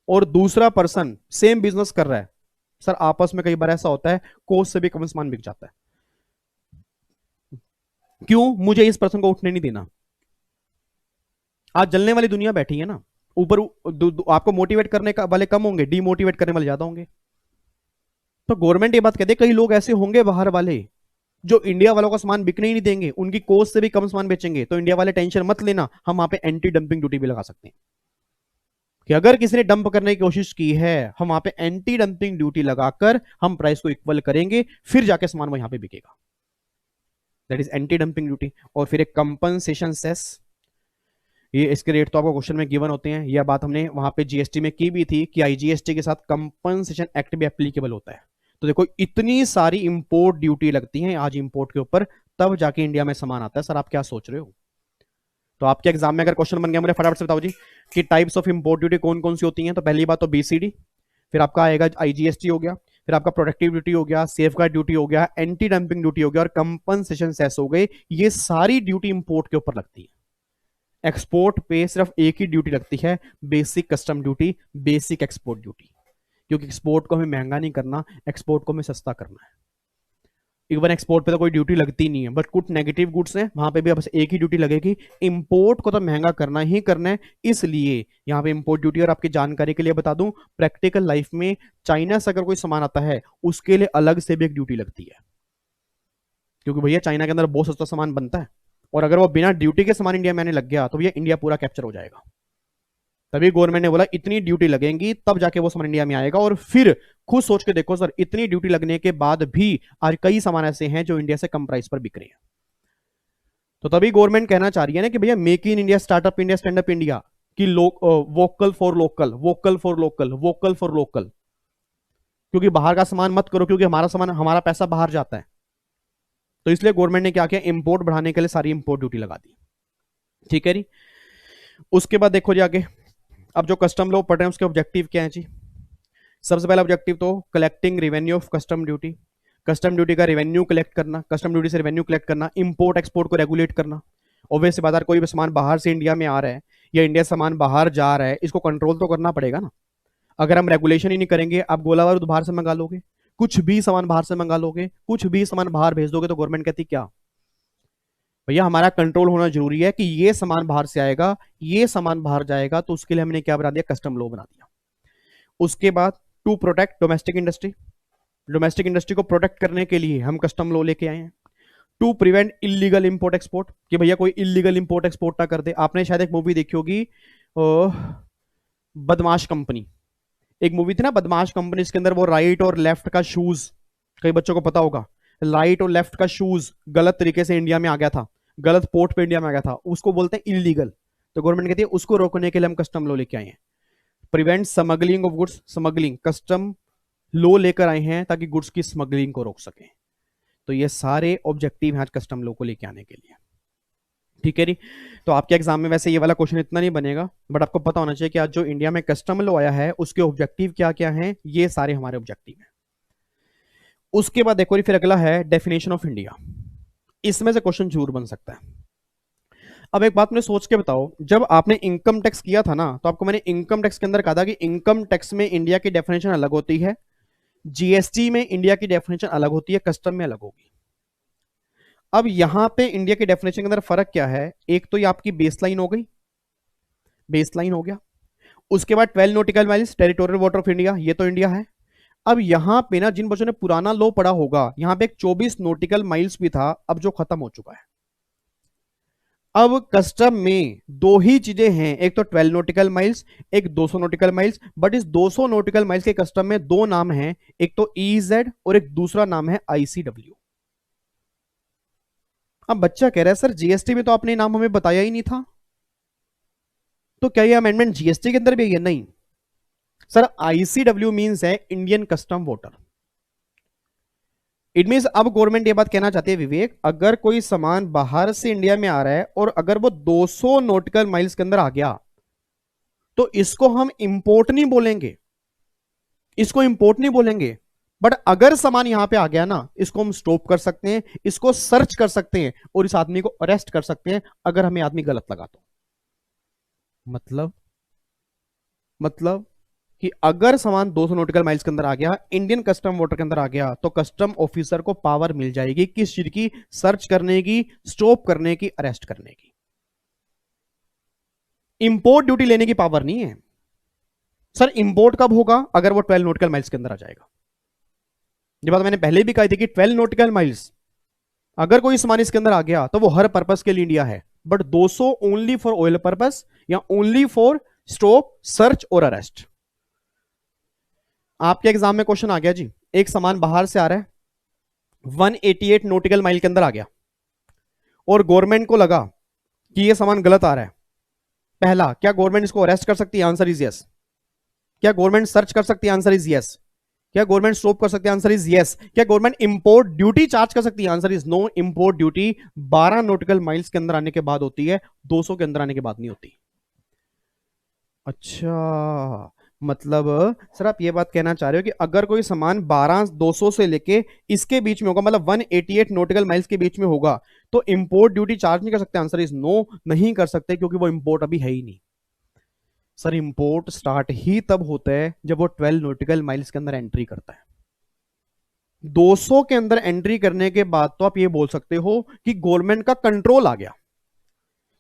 और दूसरा पर्सन सेम बिजनेस कर रहा है, सर आपस में कई बार ऐसा होता है कॉस्ट से भी कम सामान बिक जाता है। क्यों, मुझे इस पर्सन को उठने नहीं देना। आज जलने वाली दुनिया बैठी है ना, ऊपर आपको मोटिवेट करने का वाले कम होंगे, डीमोटिवेट करने वाले ज्यादा होंगे। तो गवर्नमेंट ये बात कहती है कई लोग ऐसे होंगे बाहर वाले जो इंडिया वालों का सामान बिकने ही नहीं देंगे, उनकी कॉस्ट से भी कम सामान बेचेंगे, तो इंडिया वाले टेंशन मत लेना, हम वहां पे एंटी डंपिंग ड्यूटी भी लगा सकते हैं कि अगर किसी ने डंप करने की कोशिश की है, हम वहां पे एंटी डंपिंग ड्यूटी लगाकर हम प्राइस को इक्वल करेंगे, फिर जाके सामान वहां पे बिकेगा। That is anti dumping duty. और फिर एक कंपनसेशन सेस, ये इसके रेट तो आपको क्वेश्चन में गिवन होते हैं। यह बात हमने वहां पे जीएसटी में की भी थी कि आईजीएसटी के साथ कंपनसेशन एक्ट भी एप्लीकेबल होता है। तो देखो इतनी सारी इंपोर्ट ड्यूटी लगती है आज इंपोर्ट के ऊपर, तब जाके इंडिया में सामान आता है। सर आप क्या सोच रहे हो। तो आपके एग्जाम में अगर क्वेश्चन बन गया, मुझे फटाफट से बताओ जी कि टाइप्स ऑफ इंपोर्ट ड्यूटी कौन कौन सी होती हैं। तो पहली बात तो बीसीडी, फिर आपका आएगा आईजीएसटी हो गया, फिर आपका प्रोटेक्टिव ड्यूटी हो गया, सेफ गार्ड ड्यूटी हो गया, एंटी डंपिंग ड्यूटी हो गया, और कंपनसेशन सेस हो गए। ये सारी ड्यूटी इंपोर्ट के ऊपर लगती है। एक्सपोर्ट पे सिर्फ एक ही ड्यूटी लगती है, basic custom duty, basic export duty, क्योंकि एक्सपोर्ट को हमें महंगा नहीं करना, एक्सपोर्ट को हमें सस्ता करना है। इवन एक्सपोर्ट पे तो कोई ड्यूटी लगती नहीं है, बट कुछ नेगेटिव गुड्स हैं वहां पे भी बस एक ही ड्यूटी लगेगी। इंपोर्ट को तो महंगा करना ही करना है, इसलिए यहाँ पे इंपोर्ट ड्यूटी। और आपकी जानकारी के लिए बता दूं, प्रैक्टिकल लाइफ में चाइना से अगर कोई सामान आता है उसके लिए अलग से भी एक ड्यूटी लगती है, क्योंकि भैया चाइना के अंदर बहुत सस्ता सामान बनता है, और अगर वो बिना ड्यूटी के सामान इंडिया में आने लग गया तो भैया इंडिया पूरा कैप्चर हो जाएगा। तभी गवर्नमेंट ने बोला इतनी ड्यूटी लगेंगी तब जाके वो सामान इंडिया में आएगा। और फिर खुद सोच के देखो सर, इतनी ड्यूटी लगने के बाद भी आज कई सामान ऐसे हैं जो इंडिया से कम प्राइस पर बिक रहे हैं। तो तभी गवर्नमेंट कहना चाह रही है ना कि भैया make in India, startup India, stand up India, की लोग vocal for local, vocal for local, vocal for local. क्योंकि बाहर का सामान मत करो, क्योंकि हमारा सामान, हमारा पैसा बाहर जाता है। तो इसलिए गवर्नमेंट ने क्या किया, इंपोर्ट बढ़ाने के लिए सारी इंपोर्ट ड्यूटी लगा दी। ठीक है जी। उसके बाद देखो जी आगे, अब जो कस्टम लॉ पढ़ रहे हैं उसके ऑब्जेक्टिव क्या है जी। सबसे पहला ऑब्जेक्टिव तो collecting revenue of custom duty, custom duty का रेवेन्यू कलेक्ट करना, कस्टम ड्यूटी से रेवेन्यू कलेक्ट करना, इंपोर्ट एक्सपोर्ट को रेगुलेट करना। ऑब्वियस बात है, कोई भी सामान बाहर से इंडिया में आ रहा है या इंडिया से सामान बाहर जा रहा है, इसको कंट्रोल तो करना पड़ेगा ना। अगर हम रेगुलेशन ही नहीं करेंगे, आप गोला बारूद बाहर से मंगा लोगे, कुछ भी सामान बाहर से मंगा लोगे, कुछ भी सामान बाहर भेज दोगे, तो गवर्नमेंट कहती क्या, भैया हमारा कंट्रोल होना जरूरी है कि ये सामान बाहर से आएगा, ये सामान बाहर जाएगा, तो उसके लिए हमने क्या बना दिया, कस्टम लॉ बना दिया। उसके बाद to protect domestic industry, domestic industry को प्रोटेक्ट करने के लिए हम कस्टम लॉ लेके आए हैं। To prevent illegal import export, कि भैया कोई इलीगल इंपोर्ट एक्सपोर्ट ना कर दे। आपने शायद एक मूवी देखी होगी, बदमाश कंपनी, एक मूवी थी ना बदमाश कंपनी, इसके अंदर वो राइट और लेफ्ट का शूज, कई बच्चों को पता होगा, राइट और लेफ्ट का शूज गलत तरीके से इंडिया में आ गया था, गलत पोर्ट पे इंडिया में आ गया था, उसको बोलते हैं इलीगल। तो गवर्नमेंट कहती है उसको रोकने के लिए हम कस्टम लॉ लेके आए हैं। Prevent smuggling of goods, smuggling, custom law लेकर आए हैं ताकि गुड्स की स्मगलिंग को रोक सके। तो ये सारे ऑब्जेक्टिव हैं आज कस्टम लॉ को लेके आने के लिए। ठीक है जी। तो आपके एग्जाम में वैसे ये वाला क्वेश्चन इतना नहीं बनेगा, बट आपको पता होना चाहिए कि आज जो इंडिया में कस्टम लॉ आया है उसके ऑब्जेक्टिव क्या क्या हैं, ये सारे हमारे ऑब्जेक्टिव हैं। उसके बाद देखो फिर अगला है डेफिनेशन ऑफ इंडिया। इसमें से क्वेश्चन जरूर बन सकता है। अब एक बात मुझे सोच के बताओ, जब आपने इनकम टैक्स किया था ना, तो आपको मैंने इनकम टैक्स के अंदर कहा था कि इनकम टैक्स में इंडिया की डेफिनेशन अलग होती है, जीएसटी में इंडिया की डेफिनेशन अलग होती है, कस्टम में अलग होगी। अब यहां पे इंडिया की डेफिनेशन के अंदर फर्क क्या है? एक तो ये आपकी बेसलाइन हो गई, बेसलाइन हो गया। उसके बाद 12 nautical miles territorial water of India, ये तो इंडिया है। अब यहां पे ना, जिन बच्चों ने पुराना लॉ पढ़ा होगा, यहां पे एक 24 नॉटिकल माइल्स भी था, अब जो खत्म हो चुका है। अब कस्टम में दो ही चीजें हैं, एक तो 12 नॉटिकल माइल्स, एक 200 नॉटिकल माइल्स। बट इस 200 नॉटिकल माइल्स के कस्टम में दो नाम हैं, एक तो ईजेड और एक दूसरा नाम है आईसीडब्ल्यू। अब बच्चा कह रहा है सर जीएसटी में तो आपने नाम हमें बताया ही नहीं था, तो क्या ये अमेंडमेंट जीएसटी के अंदर भी है? नहीं सर, आईसीडब्ल्यू मींस है Indian custom water. It means अब गवर्नमेंट ये बात कहना चाहती है विवेक, अगर कोई सामान बाहर से इंडिया में आ रहा है और अगर वो 200 नॉटिकल माइल्स के अंदर आ गया, तो इसको हम इंपोर्ट नहीं बोलेंगे, इसको इंपोर्ट नहीं बोलेंगे। बट अगर सामान यहां पे आ गया ना, इसको हम स्टॉप कर सकते हैं, इसको सर्च कर सकते हैं और इस आदमी को अरेस्ट कर सकते हैं अगर हमें आदमी गलत लगा तो। मतलब कि अगर सामान 200 नॉटिकल माइल्स के अंदर आ गया, इंडियन कस्टम वाटर के अंदर आ गया, तो कस्टम ऑफिसर को पावर मिल जाएगी किस चीज की? सर्च करने की, स्टॉप करने की, अरेस्ट करने की। इंपोर्ट ड्यूटी लेने की पावर नहीं है। सर इंपोर्ट कब होगा? अगर वो 12 नॉटिकल माइल्स के अंदर आ जाएगा। ये बात मैंने पहले भी कही थी कि 12 नॉटिकल माइल्स अगर कोई सामान इसके अंदर आ गया तो वो हर पर्पस के लिए इंडिया है, but 200 only for oil purpose या ओनली फॉर स्टॉप, सर्च और अरेस्ट। आपके एग्जाम में क्वेश्चन आ गया जी, एक सामान बाहर से आ रहा है, 188 नॉटिकल माइल के अंदर आ गया और गवर्नमेंट को लगा कि ये सामान गलत आ रहा है। पहला, क्या गवर्नमेंट इसको अरेस्ट कर सकती है? Answer is yes. क्या गवर्नमेंट सर्च कर सकती है? Answer is yes. क्या गवर्नमेंट स्टॉप कर सकती है? Answer is yes. क्या गवर्नमेंट इंपोर्ट ड्यूटी चार्ज कर सकती है? Answer is no. Import duty 12 nautical miles के अंदर आने के बाद होती है, 200 के अंदर आने के बाद नहीं होती। अच्छा, मतलब सर आप ये बात कहना चाह रहे हो कि अगर कोई सामान 12 200 से लेके इसके बीच में होगा, मतलब 188 नॉटिकल माइल्स के बीच में होगा, तो इंपोर्ट ड्यूटी चार्ज नहीं कर सकते? आंसर इज नो, नहीं कर सकते, क्योंकि वो इंपोर्ट अभी है ही नहीं। सर इंपोर्ट स्टार्ट ही तब होता है जब वो 12 नॉटिकल माइल्स के अंदर एंट्री करता है। 200 के अंदर एंट्री करने के बाद तो आप ये बोल सकते हो कि गवर्नमेंट का कंट्रोल आ गया,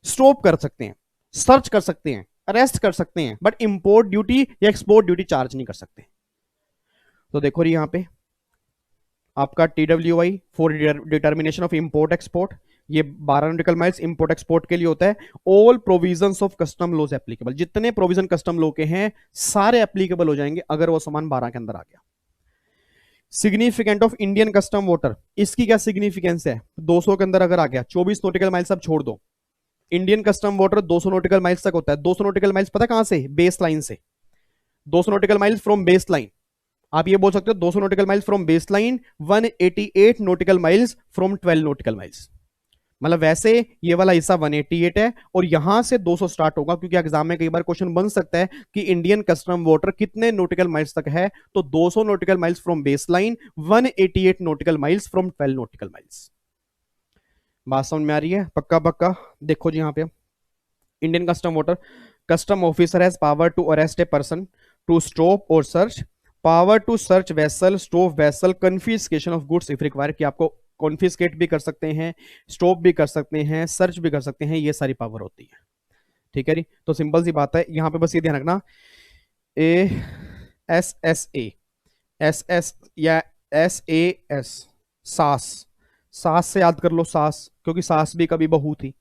स्टॉप कर सकते हैं, सर्च कर सकते हैं, अरेस्ट कर सकते हैं, बट इंपोर्ट ड्यूटी या एक्सपोर्ट ड्यूटी चार्ज नहीं कर सकते। तो देखो यहां पे आपका TWI for determination of import export, ये 12 नॉटिकल माइल्स इंपोर्ट एक्सपोर्ट के लिए होता है। All provisions of custom laws applicable, जितने प्रोविजन कस्टम लॉ के हैं सारे एप्लीकेबल हो जाएंगे अगर वो सामान 12 के अंदर आ गया। Significant of Indian custom water, इसकी क्या सिग्निफिकेंस है? 200 के अंदर अगर आ गया, 24 नॉटिकल माइल्स अब छोड़ दो, Indian custom water 200 nautical miles तक होता है। 200 नॉटिकल माइल्स पता कहां से? बेस लाइन से। 200 nautical miles from base line, आप ये बोल सकते हो 200 nautical miles from base line, 188 nautical miles from 12 nautical miles. मतलब वैसे ये वाला हिस्सा 188 है और यहां से 200 स्टार्ट होगा, क्योंकि एग्जाम में कई बार क्वेश्चन बन सकता है कि इंडियन कस्टम वाटर कितने नॉटिकल माइल्स तक है, तो 200 nautical miles from base line, 188 nautical miles from 12 nautical miles. बात समझ में आ रही है? पक्का पक्का। देखो जी, यहां पे Indian custom water, custom officer has power to arrest a person, to stop और search, power to search vessel, stop vessel, confiscation of goods if require, कि आपको कॉन्फिस्केट भी कर सकते हैं, स्टॉप भी कर सकते हैं, सर्च भी कर सकते हैं, ये सारी पावर होती है। ठीक है जी, तो सिंपल सी बात है, यहां पे बस ये ध्यान रखना, ए एस एस एस या SAS, सास, सास से याद कर लो, सास, क्योंकि सास भी कभी बहू थी।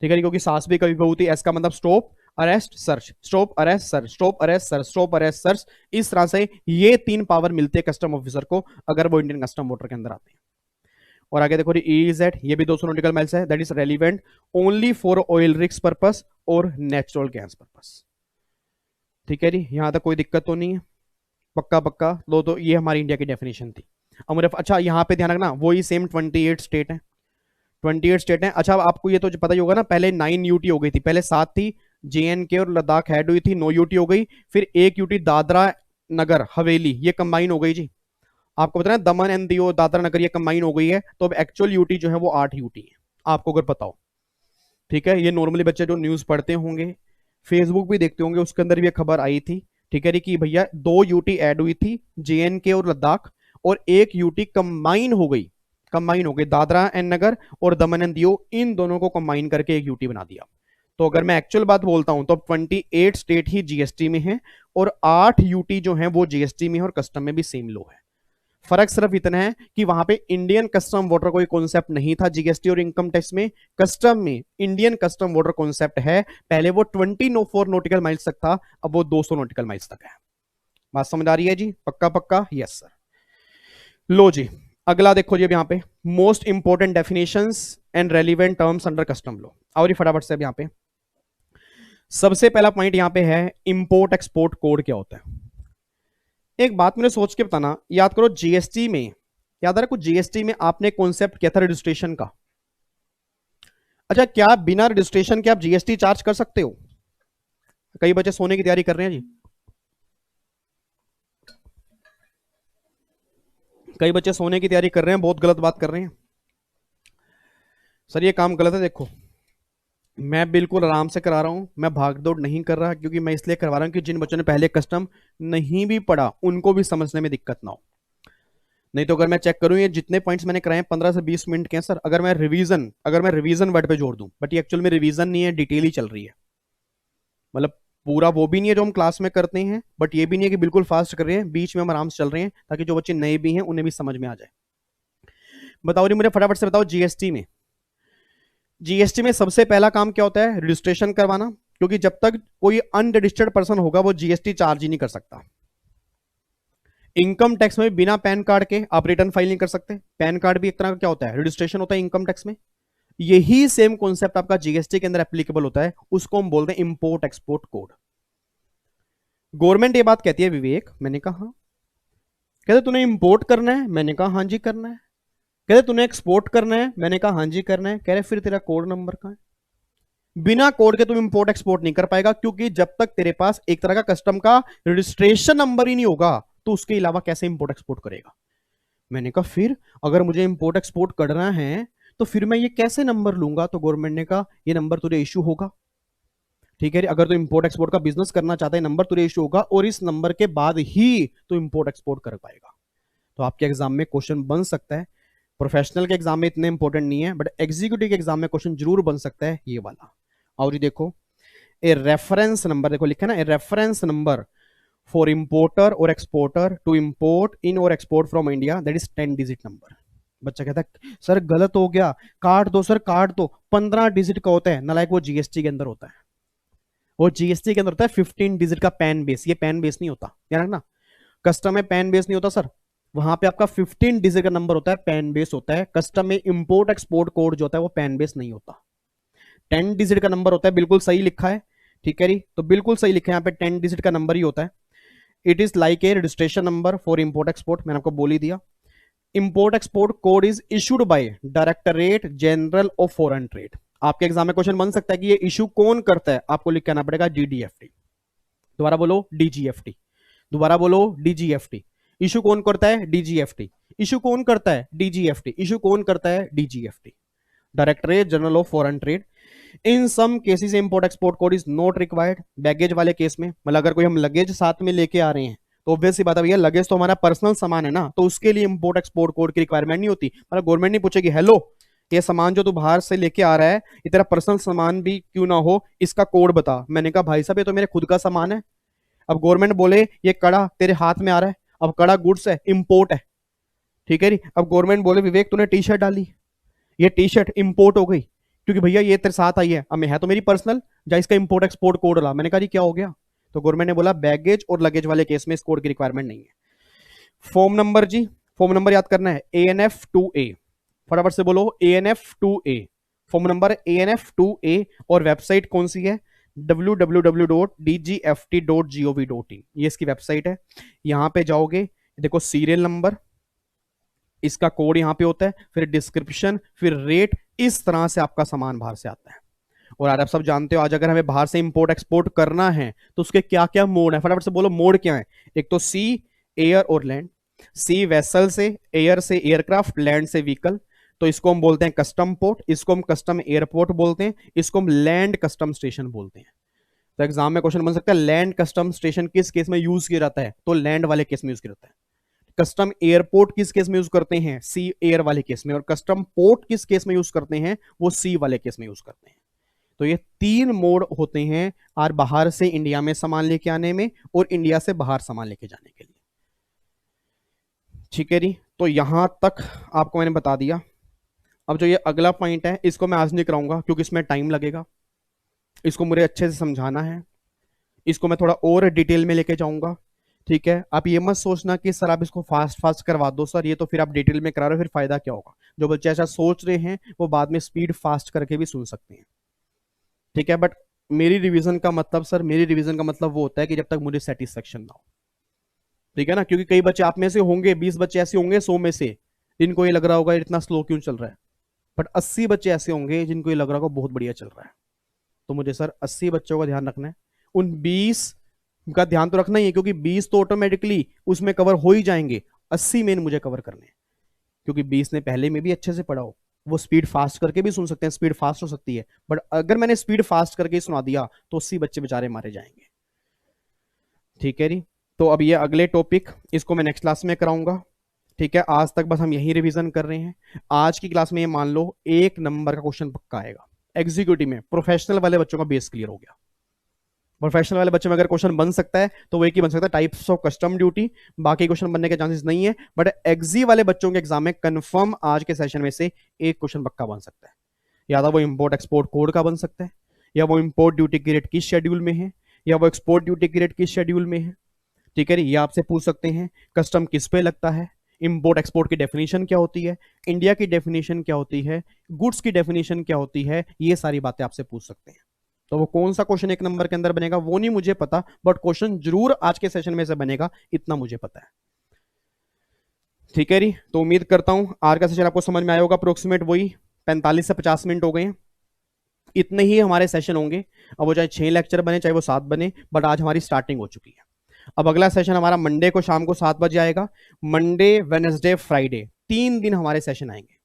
ठीक है, क्योंकि सास भी कभी बहू थी। एस का मतलब stop, arrest, search, stop, arrest, search, stop, arrest, search, stop, arrest, search. इस तरह से ये 3 पावर मिलते हैं कस्टम ऑफिसर को अगर वो इंडियन कस्टम वाटर के अंदर आते हैं। और आगे देखो EEZ, ये भी 200 नॉटिकल माइल्स है, that is relevant only for oil rigs purpose और नेचुरल गैस पर्पस। ठीक है जी, यहां तक कोई दिक्कत तो नहीं है? पक्का पक्का। तो ये हमारी इंडिया की डेफिनेशन थी। अब मुझे अच्छा यहाँ पे ध्यान रखना, वही सेम 28 स्टेट है, 28 स्टेट है। अच्छा आपको ये तो पता ही होगा ना, पहले 9 UT हो गई थी, पहले 7 थी, JNK और लद्दाख ऐड हुई थी, 9 UT हो गई, फिर 1 UT दादरा नगर हवेली, ये कंबाइन हो गई जी। आपको पता है दमन एंड दियो, दादरा नगर, ये कंबाइन हो गई है, तो अब एक्चुअल UT जो है वो 8 UT है, आपको अगर पता हो। ठीक है, ये नॉर्मली बच्चे जो न्यूज पढ़ते होंगे, फेसबुक भी देखते होंगे, उसके अंदर भी एक खबर आई थी, ठीक है कि भैया 2 यूटी ऐड हुई थी, जेएनके और लद्दाख, और एक यूटी कंबाइन हो गई दादरा एंड नगर और दमन एंड दियो, इन दोनों को कंबाइन करके एक यूटी बना दिया। तो अगर मैं एक्चुअल बात बोलता हूं तो 28 स्टेट ही जीएसटी में है और 8 यूटी जो है वो जीएसटी में है और कस्टम में भी सेम लो है। फर्क सिर्फ इतना है कि वहां पे इंडियन कस्टम वॉटर कोई कॉन्सेप्ट नहीं था जीएसटी और इनकम टैक्स में, कस्टम में इंडियन कस्टम वॉटर कॉन्सेप्ट है। पहले वो 24 नॉटिकल माइल्स तक था, अब वो 200 नॉटिकल माइल्स तक है। बात समझ आ रही है जी? पक्का पक्का? Yes sir. लो जी, अगला देखो जी, अब यहाँ पे most important definitions and relevant terms under custom law. और फटाफट से अब यहाँ पे सबसे पहला पॉइंट यहाँ पे है इंपोर्ट एक्सपोर्ट कोड क्या होता है। एक बात मैंने सोच के बताना, याद करो जीएसटी में, याद रखो जीएसटी में आपने कॉन्सेप्ट किया था रजिस्ट्रेशन का। अच्छा, क्या बिना रजिस्ट्रेशन के आप जीएसटी चार्ज कर सकते हो? कई बच्चे सोने की तैयारी कर रहे हैं जी, कई बच्चे सोने की तैयारी कर रहे हैं, बहुत गलत बात कर रहे हैं सर, ये काम गलत है। देखो, मैं बिल्कुल आराम से करा रहा हूं, मैं भागदौड़ नहीं कर रहा, क्योंकि मैं इसलिए करवा रहा हूं कि जिन बच्चों ने पहले कस्टम नहीं भी पढ़ा उनको भी समझने में दिक्कत ना हो। नहीं तो अगर मैं चेक करूं, ये जितने पॉइंट्स मैंने कराए 15 से 20 मिनट के हैं सर, अगर मैं रिवीजन वर्ड पे जोड़ दूं, बट ये एक्चुअल में रिवीजन नहीं है, डिटेल ही चल रही है। मतलब पूरा वो भी नहीं है जो हम क्लास में करते हैं, बट ये भी नहीं है कि बिल्कुल फास्ट कर रहे हैं, बीच में हम आराम से चल रहे हैं, ताकि जो बच्चे नए भी हैं उन्हें भी समझ में आ जाए। बताओ जी, मुझे फटाफट से बताओ, जीएसटी में सबसे पहला काम क्या होता है? रजिस्ट्रेशन करवाना, क्योंकि जब तक कोई अनरजिस्टर्ड पर्सन होगा वो जीएसटी चार्ज ही नहीं कर सकता। इनकम टैक्स में बिना पैन कार्ड के आप रिटर्न फाइल नहीं कर सकते, पैन कार्ड भी एक तरह का क्या होता है? रजिस्ट्रेशन होता है इनकम टैक्स में। यही सेम कॉन्सेप्ट आपका जीएसटी के अंदर एप्लीकेबल होता है, उसको हम बोलते हैं इंपोर्ट एक्सपोर्ट कोड। गवर्नमेंट ये बात कहती है विवेक, मैंने कहा हाँ। कहते तूने इंपोर्ट करना है, मैंने कहा हाँ जी करना है। कहते तूने एक्सपोर्ट करना है, मैंने कहा हाँ जी करना है। कह रहे फिर तेरा कोड नंबर कहां है? बिना कोड के तुम इंपोर्ट एक्सपोर्ट नहीं कर पाएगा, क्योंकि जब तक तेरे पास एक तरह का कस्टम का रजिस्ट्रेशन नंबर ही नहीं होगा तो उसके अलावा कैसे इंपोर्ट एक्सपोर्ट करेगा। मैंने कहा फिर अगर मुझे इंपोर्ट एक्सपोर्ट करना है तो फिर मैं ये कैसे नंबर लूंगा? तो गवर्नमेंट ने कहा ये नंबर तुझे इशू होगा, ठीक है। अगर तो इंपोर्ट एक्सपोर्ट का बिजनेस करना चाहता है, नंबर तुझे इशू होगा और इस नंबर के बाद ही तो इंपोर्ट एक्सपोर्ट कर पाएगा। तो आपके एग्जाम में क्वेश्चन बन सकता है, प्रोफेशनल के एग्जाम में इतने इंपॉर्टेंट नहीं है, बट एग्जीक्यूटिव के एग्जाम में क्वेश्चन जरूर बन सकता है ये वाला। और ये देखो, ए रेफरेंस नंबर, देखो लिखा है ना, a reference number for importer और एक्सपोर्टर टू इंपोर्ट इन और export from India, that is 10 digit number. बच्चा कहता है सर गलत हो गया, काट दो सर काट दो। 15 डिजिट का होता है नालायक, वो जीएसटी के अंदर होता है, वो जीएसटी के अंदर होता है 15 डिजिट का पैन बेस, ये पैन बेस नहीं होता, ध्यान रखना। कस्टम में पैन बेस नहीं होता सर, वहां पे आपका 15 डिजिट का नंबर होता है, पैन बेस होता है। कस्टम में इंपोर्ट एक्सपोर्ट कोड जो होता है वो पैन बेस नहीं होता, 10 डिजिट का नंबर होता है। बिल्कुल सही लिखा है, ठीक है जी, तो बिल्कुल सही लिखा है यहाँ पे, 10 डिजिट का नंबर ही होता है। It is like a registration number for import export, मैंने आपको बोल ही दिया। Import export code is issued by directorate general of foreign trade. आपके एग्जाम में क्वेश्चन बन सकता है कि ये इशू कौन करता है, आपको लिख के आना पड़ेगा डीडीएफटी। दोबारा बोलो डीजीएफटी, दोबारा बोलो डीजीएफटी। इशू कौन करता है? डीजीएफटी। इशू कौन करता है? डीजीएफटी। इशू कौन करता है? DGFT, directorate general of foreign trade. In some cases import export code is not required. Baggage वाले केस में, मतलब अगर कोई हम लगेज साथ में लेके आ रहे हैं तो ऑब्वियस सी बात है भैया, लगेज तो हमारा पर्सनल सामान है ना, तो उसके लिए इंपोर्ट एक्सपोर्ट कोड की रिक्वायरमेंट नहीं होती। मतलब गवर्नमेंट नहीं पूछेगी हेलो ये सामान जो तू बाहर से लेके आ रहा है ये तेरा पर्सनल सामान भी क्यों ना हो, इसका कोड बता। मैंने कहा भाई साहब ये तो मेरे खुद का सामान है। अब गवर्नमेंट बोले ये कड़ा तेरे हाथ में आ रहा है, अब कड़ा गुड्स है, इंपोर्ट है, ठीक है जी। अब गवर्नमेंट बोले विवेक तूने टी शर्ट डाली, ये टी शर्ट इंपोर्ट हो गई, क्योंकि भैया ये तेरे साथ आई है, अब है तो मेरी पर्सनल, जा इसका इंपोर्ट एक्सपोर्ट कोड ला। मैंने कहा जी क्या हो गया? तो गवर्नमेंट ने बोला बैगेज और लगेज वाले केस में इस कोड की रिक्वायरमेंट नहीं है। फॉर्म नंबर जी, फॉर्म नंबर याद करना है ANF2A, फटाफट से बोलो ANF2A। फॉर्म नंबर ANF2A और वेबसाइट कौन सी है? www.dgft.gov.in, ये इसकी वेबसाइट है। यहां पे जाओगे, देखो सीरियल नंबर, इसका कोड यहां पे होता है, फिर डिस्क्रिप्शन, फिर रेट, इस तरह से आपका सामान बाहर से आता है। और आज आप सब जानते हो, आज अगर हमें बाहर से इंपोर्ट एक्सपोर्ट करना है तो उसके क्या क्या मोड है, फटाफट से बोलो मोड क्या है। एक तो सी, एयर और लैंड। सी वेसल से, एयर से एयरक्राफ्ट, लैंड से व्हीकल। तो इसको हम बोलते हैं कस्टम पोर्ट, इसको हम कस्टम एयरपोर्ट बोलते हैं, इसको हम लैंड कस्टम स्टेशन बोलते हैं। तो एग्जाम में क्वेश्चन बन सकता है लैंड कस्टम स्टेशन किस केस में यूज किया जाता है, तो लैंड वाले केस में यूज किया जाता है। कस्टम एयरपोर्ट किस केस में यूज करते हैं, सी एयर वाले केस में। और कस्टम पोर्ट किस केस में यूज करते हैं, वो सी वाले केस में यूज करते हैं। तो ये 3 मोड होते हैं और बाहर से इंडिया में सामान लेके आने में और इंडिया से बाहर सामान लेके जाने के लिए। ठीक है जी, तो यहां तक आपको मैंने बता दिया। अब जो ये अगला पॉइंट है इसको मैं आज नहीं कराऊंगा क्योंकि इसमें टाइम लगेगा, इसको मुझे अच्छे से समझाना है, इसको मैं थोड़ा और डिटेल में लेके जाऊंगा। ठीक है, आप ये मत सोचना कि सर आप इसको फास्ट फास्ट करवा दो सर, ये तो फिर आप डिटेल में करा रहे हो, फिर फायदा क्या होगा। जो बच्चे ऐसा सोच रहे हैं वो बाद में स्पीड फास्ट करके भी सुन सकते हैं। ठीक है, बट मेरी रिवीजन का मतलब सर, मेरी रिवीजन का मतलब वो होता है कि जब तक मुझे सेटिस्फेक्शन ना हो। ठीक है ना, क्योंकि कई बच्चे आप में से होंगे, 20 बच्चे ऐसे होंगे 100 में से जिनको ये लग रहा होगा इतना स्लो क्यों चल रहा है, बट 80 बच्चे ऐसे होंगे जिनको ये लग रहा होगा बहुत बढ़िया चल रहा है। तो मुझे सर 80 बच्चों का ध्यान रखना है, उन 20 का ध्यान तो रखना ही है क्योंकि 20 तो ऑटोमेटिकली उसमें कवर हो ही जाएंगे, 80 मेन मुझे कवर करने हैं। क्योंकि 20 ने पहले में भी अच्छे से पढ़ा हो, वो स्पीड फास्ट करके भी सुन सकते हैं, स्पीड फास्ट हो सकती है, बट अगर मैंने स्पीड फास्ट करके सुना दिया तो 80 बच्चे बेचारे मारे जाएंगे। ठीक है जी, तो अब ये अगले टॉपिक इसको मैं नेक्स्ट क्लास में कराऊंगा। ठीक है, आज तक बस हम यही रिवीजन कर रहे हैं। आज की क्लास में ये मान लो 1 नंबर का क्वेश्चन पक्का आएगा एग्जीक्यूटिव में। प्रोफेशनल वाले बच्चों का बेस क्लियर हो गया। प्रोफेशनल वाले बच्चे में अगर क्वेश्चन बन सकता है तो वो एक ही बन सकता है, टाइप्स ऑफ कस्टम ड्यूटी। बाकी क्वेश्चन बनने के चांसेस नहीं है, बट एग्जी वाले बच्चों के एग्जाम में कंफर्म आज के सेशन में से एक क्वेश्चन पक्का बन सकता है। या तो वो इंपोर्ट एक्सपोर्ट कोड का बन सकता है, या वो इंपोर्ट ड्यूटी की रेट किस शेड्यूल में है, या वो एक्सपोर्ट ड्यूटी की रेट किस शेड्यूल में है। ठीक है, ये आपसे पूछ सकते हैं कस्टम किस पे लगता है, इंपोर्ट एक्सपोर्ट की डेफिनेशन क्या होती है, इंडिया की डेफिनेशन क्या होती है, गुड्स की डेफिनेशन क्या होती है, ये सारी बातें आपसे पूछ सकते हैं। तो वो कौन सा क्वेश्चन 1 नंबर के अंदर बनेगा वो नहीं मुझे पता, बट क्वेश्चन जरूर आज के सेशन में से बनेगा, इतना मुझे पता है। ठीक है जी, तो उम्मीद करता हूं आज का सेशन आपको समझ में आया होगा। अप्रोक्सीमेट वही 45 से 50 मिनट हो गए हैं, इतने ही हमारे सेशन होंगे। अब वो चाहे 6 लेक्चर बने चाहे वो 7 बने, बट आज हमारी स्टार्टिंग हो चुकी है। अब अगला सेशन हमारा मंडे को शाम को 7 बजे आएगा। मंडे, वेडनेसडे, फ्राइडे 3 दिन हमारे सेशन आएंगे।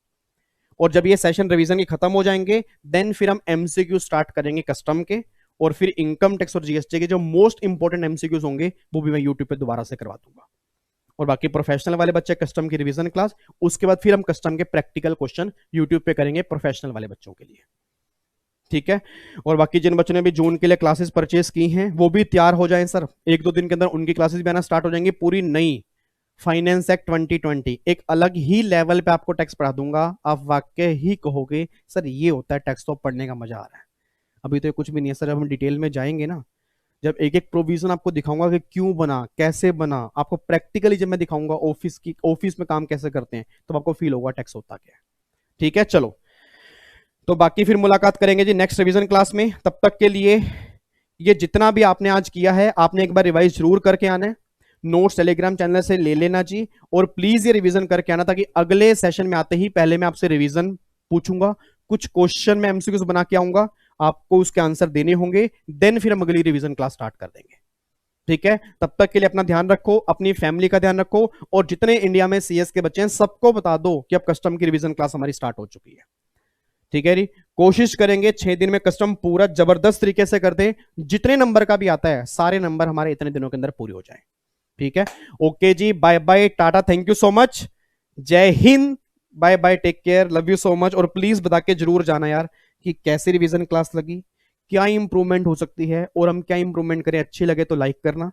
और जब ये सेशन रिवीजन के खत्म हो जाएंगे देन फिर हम एमसीक्यू स्टार्ट करेंगे कस्टम के, और फिर इनकम टैक्स और जीएसटी के जो मोस्ट इंपॉर्टेंट एमसीक्यूज होंगे वो भी मैं यूट्यूब पे दोबारा से करवा दूंगा। और बाकी प्रोफेशनल वाले बच्चे कस्टम की रिवीजन क्लास, उसके बाद फिर हम कस्टम के प्रैक्टिकल क्वेश्चन यूट्यूब पे करेंगे प्रोफेशनल वाले बच्चों के लिए। ठीक है, और बाकी जिन बच्चों ने भी जून के लिए क्लासेस परचेज की हैं वो भी तैयार हो जाएं सर, 1-2 दिन के अंदर उनकी क्लासेस भी आना स्टार्ट हो जाएंगी। पूरी नई फाइनेंस एक्ट 2020 एक अलग ही लेवल पे आपको टैक्स पढ़ा दूंगा। आप वाकई ही कहोगे सर ये होता है टैक्स, तो पढ़ने का मजा आ रहा है। अभी तो कुछ भी नहीं है सर, जब हम डिटेल में जाएंगे ना, जब एक एक प्रोविजन आपको दिखाऊंगा कि क्यों बना, कैसे बना, आपको प्रैक्टिकली जब मैं दिखाऊंगा ऑफिस में काम कैसे करते हैं, तो आपको फील होगा टैक्स होता क्या है। ठीक है, चलो तो बाकी फिर मुलाकात करेंगे जी नेक्स्ट रिवीजन क्लास में। तब तक के लिए ये जितना भी आपने आज किया है आपने एक बार रिवाइज जरूर करके आना है, नोट्स टेलीग्राम चैनल से ले लेना जी, और प्लीज ये रिवीजन करके आना ताकि अगले सेशन में आते ही पहले मैं आपसे रिवीजन पूछूंगा, कुछ क्वेश्चन में एमसीक्यूज बना के आऊंगा, आपको उसके आंसर देने होंगे, देन फिर हम अगली रिवीजन क्लास स्टार्ट कर देंगे। ठीक है, तब तक के लिए अपना ध्यान रखो, अपनी फैमिली का ध्यान रखो, और जितने इंडिया में सीएस के बच्चे हैं सबको बता दो कि अब कस्टम की रिवीजन क्लास हमारी स्टार्ट हो चुकी है। ठीक है जी, कोशिश करेंगे 6 दिन में कस्टम पूरा जबरदस्त तरीके से कर दे, जितने नंबर का भी आता है सारे नंबर हमारे इतने दिनों के अंदर पूरे हो जाए। ठीक है, ओके जी, bye bye, tata, thank you so much, जय हिंद, bye bye, take care, love you so much. और प्लीज बता के जरूर जाना यार कि कैसी रिवीजन क्लास लगी, क्या इंप्रूवमेंट हो सकती है, और हम क्या इंप्रूवमेंट करें। अच्छी लगे तो लाइक करना,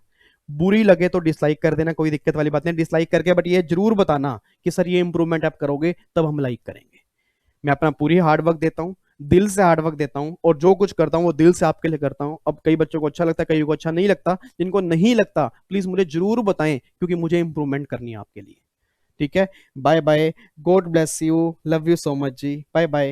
बुरी लगे तो डिसलाइक कर देना, कोई दिक्कत वाली बात नहीं डिसलाइक करके, बट ये जरूर बताना कि सर ये इंप्रूवमेंट आप करोगे तब हम लाइक करेंगे। मैं अपना पूरी हार्ड वर्क देता हूँ, दिल से हार्ड वर्क देता हूँ, और जो कुछ करता हूँ वो दिल से आपके लिए करता हूँ। अब कई बच्चों को अच्छा लगता है, कई को अच्छा नहीं लगता, जिनको नहीं लगता प्लीज मुझे जरूर बताएं क्योंकि मुझे इंप्रूवमेंट करनी है आपके लिए। ठीक है, bye bye, God bless you, love you so much ji, bye bye.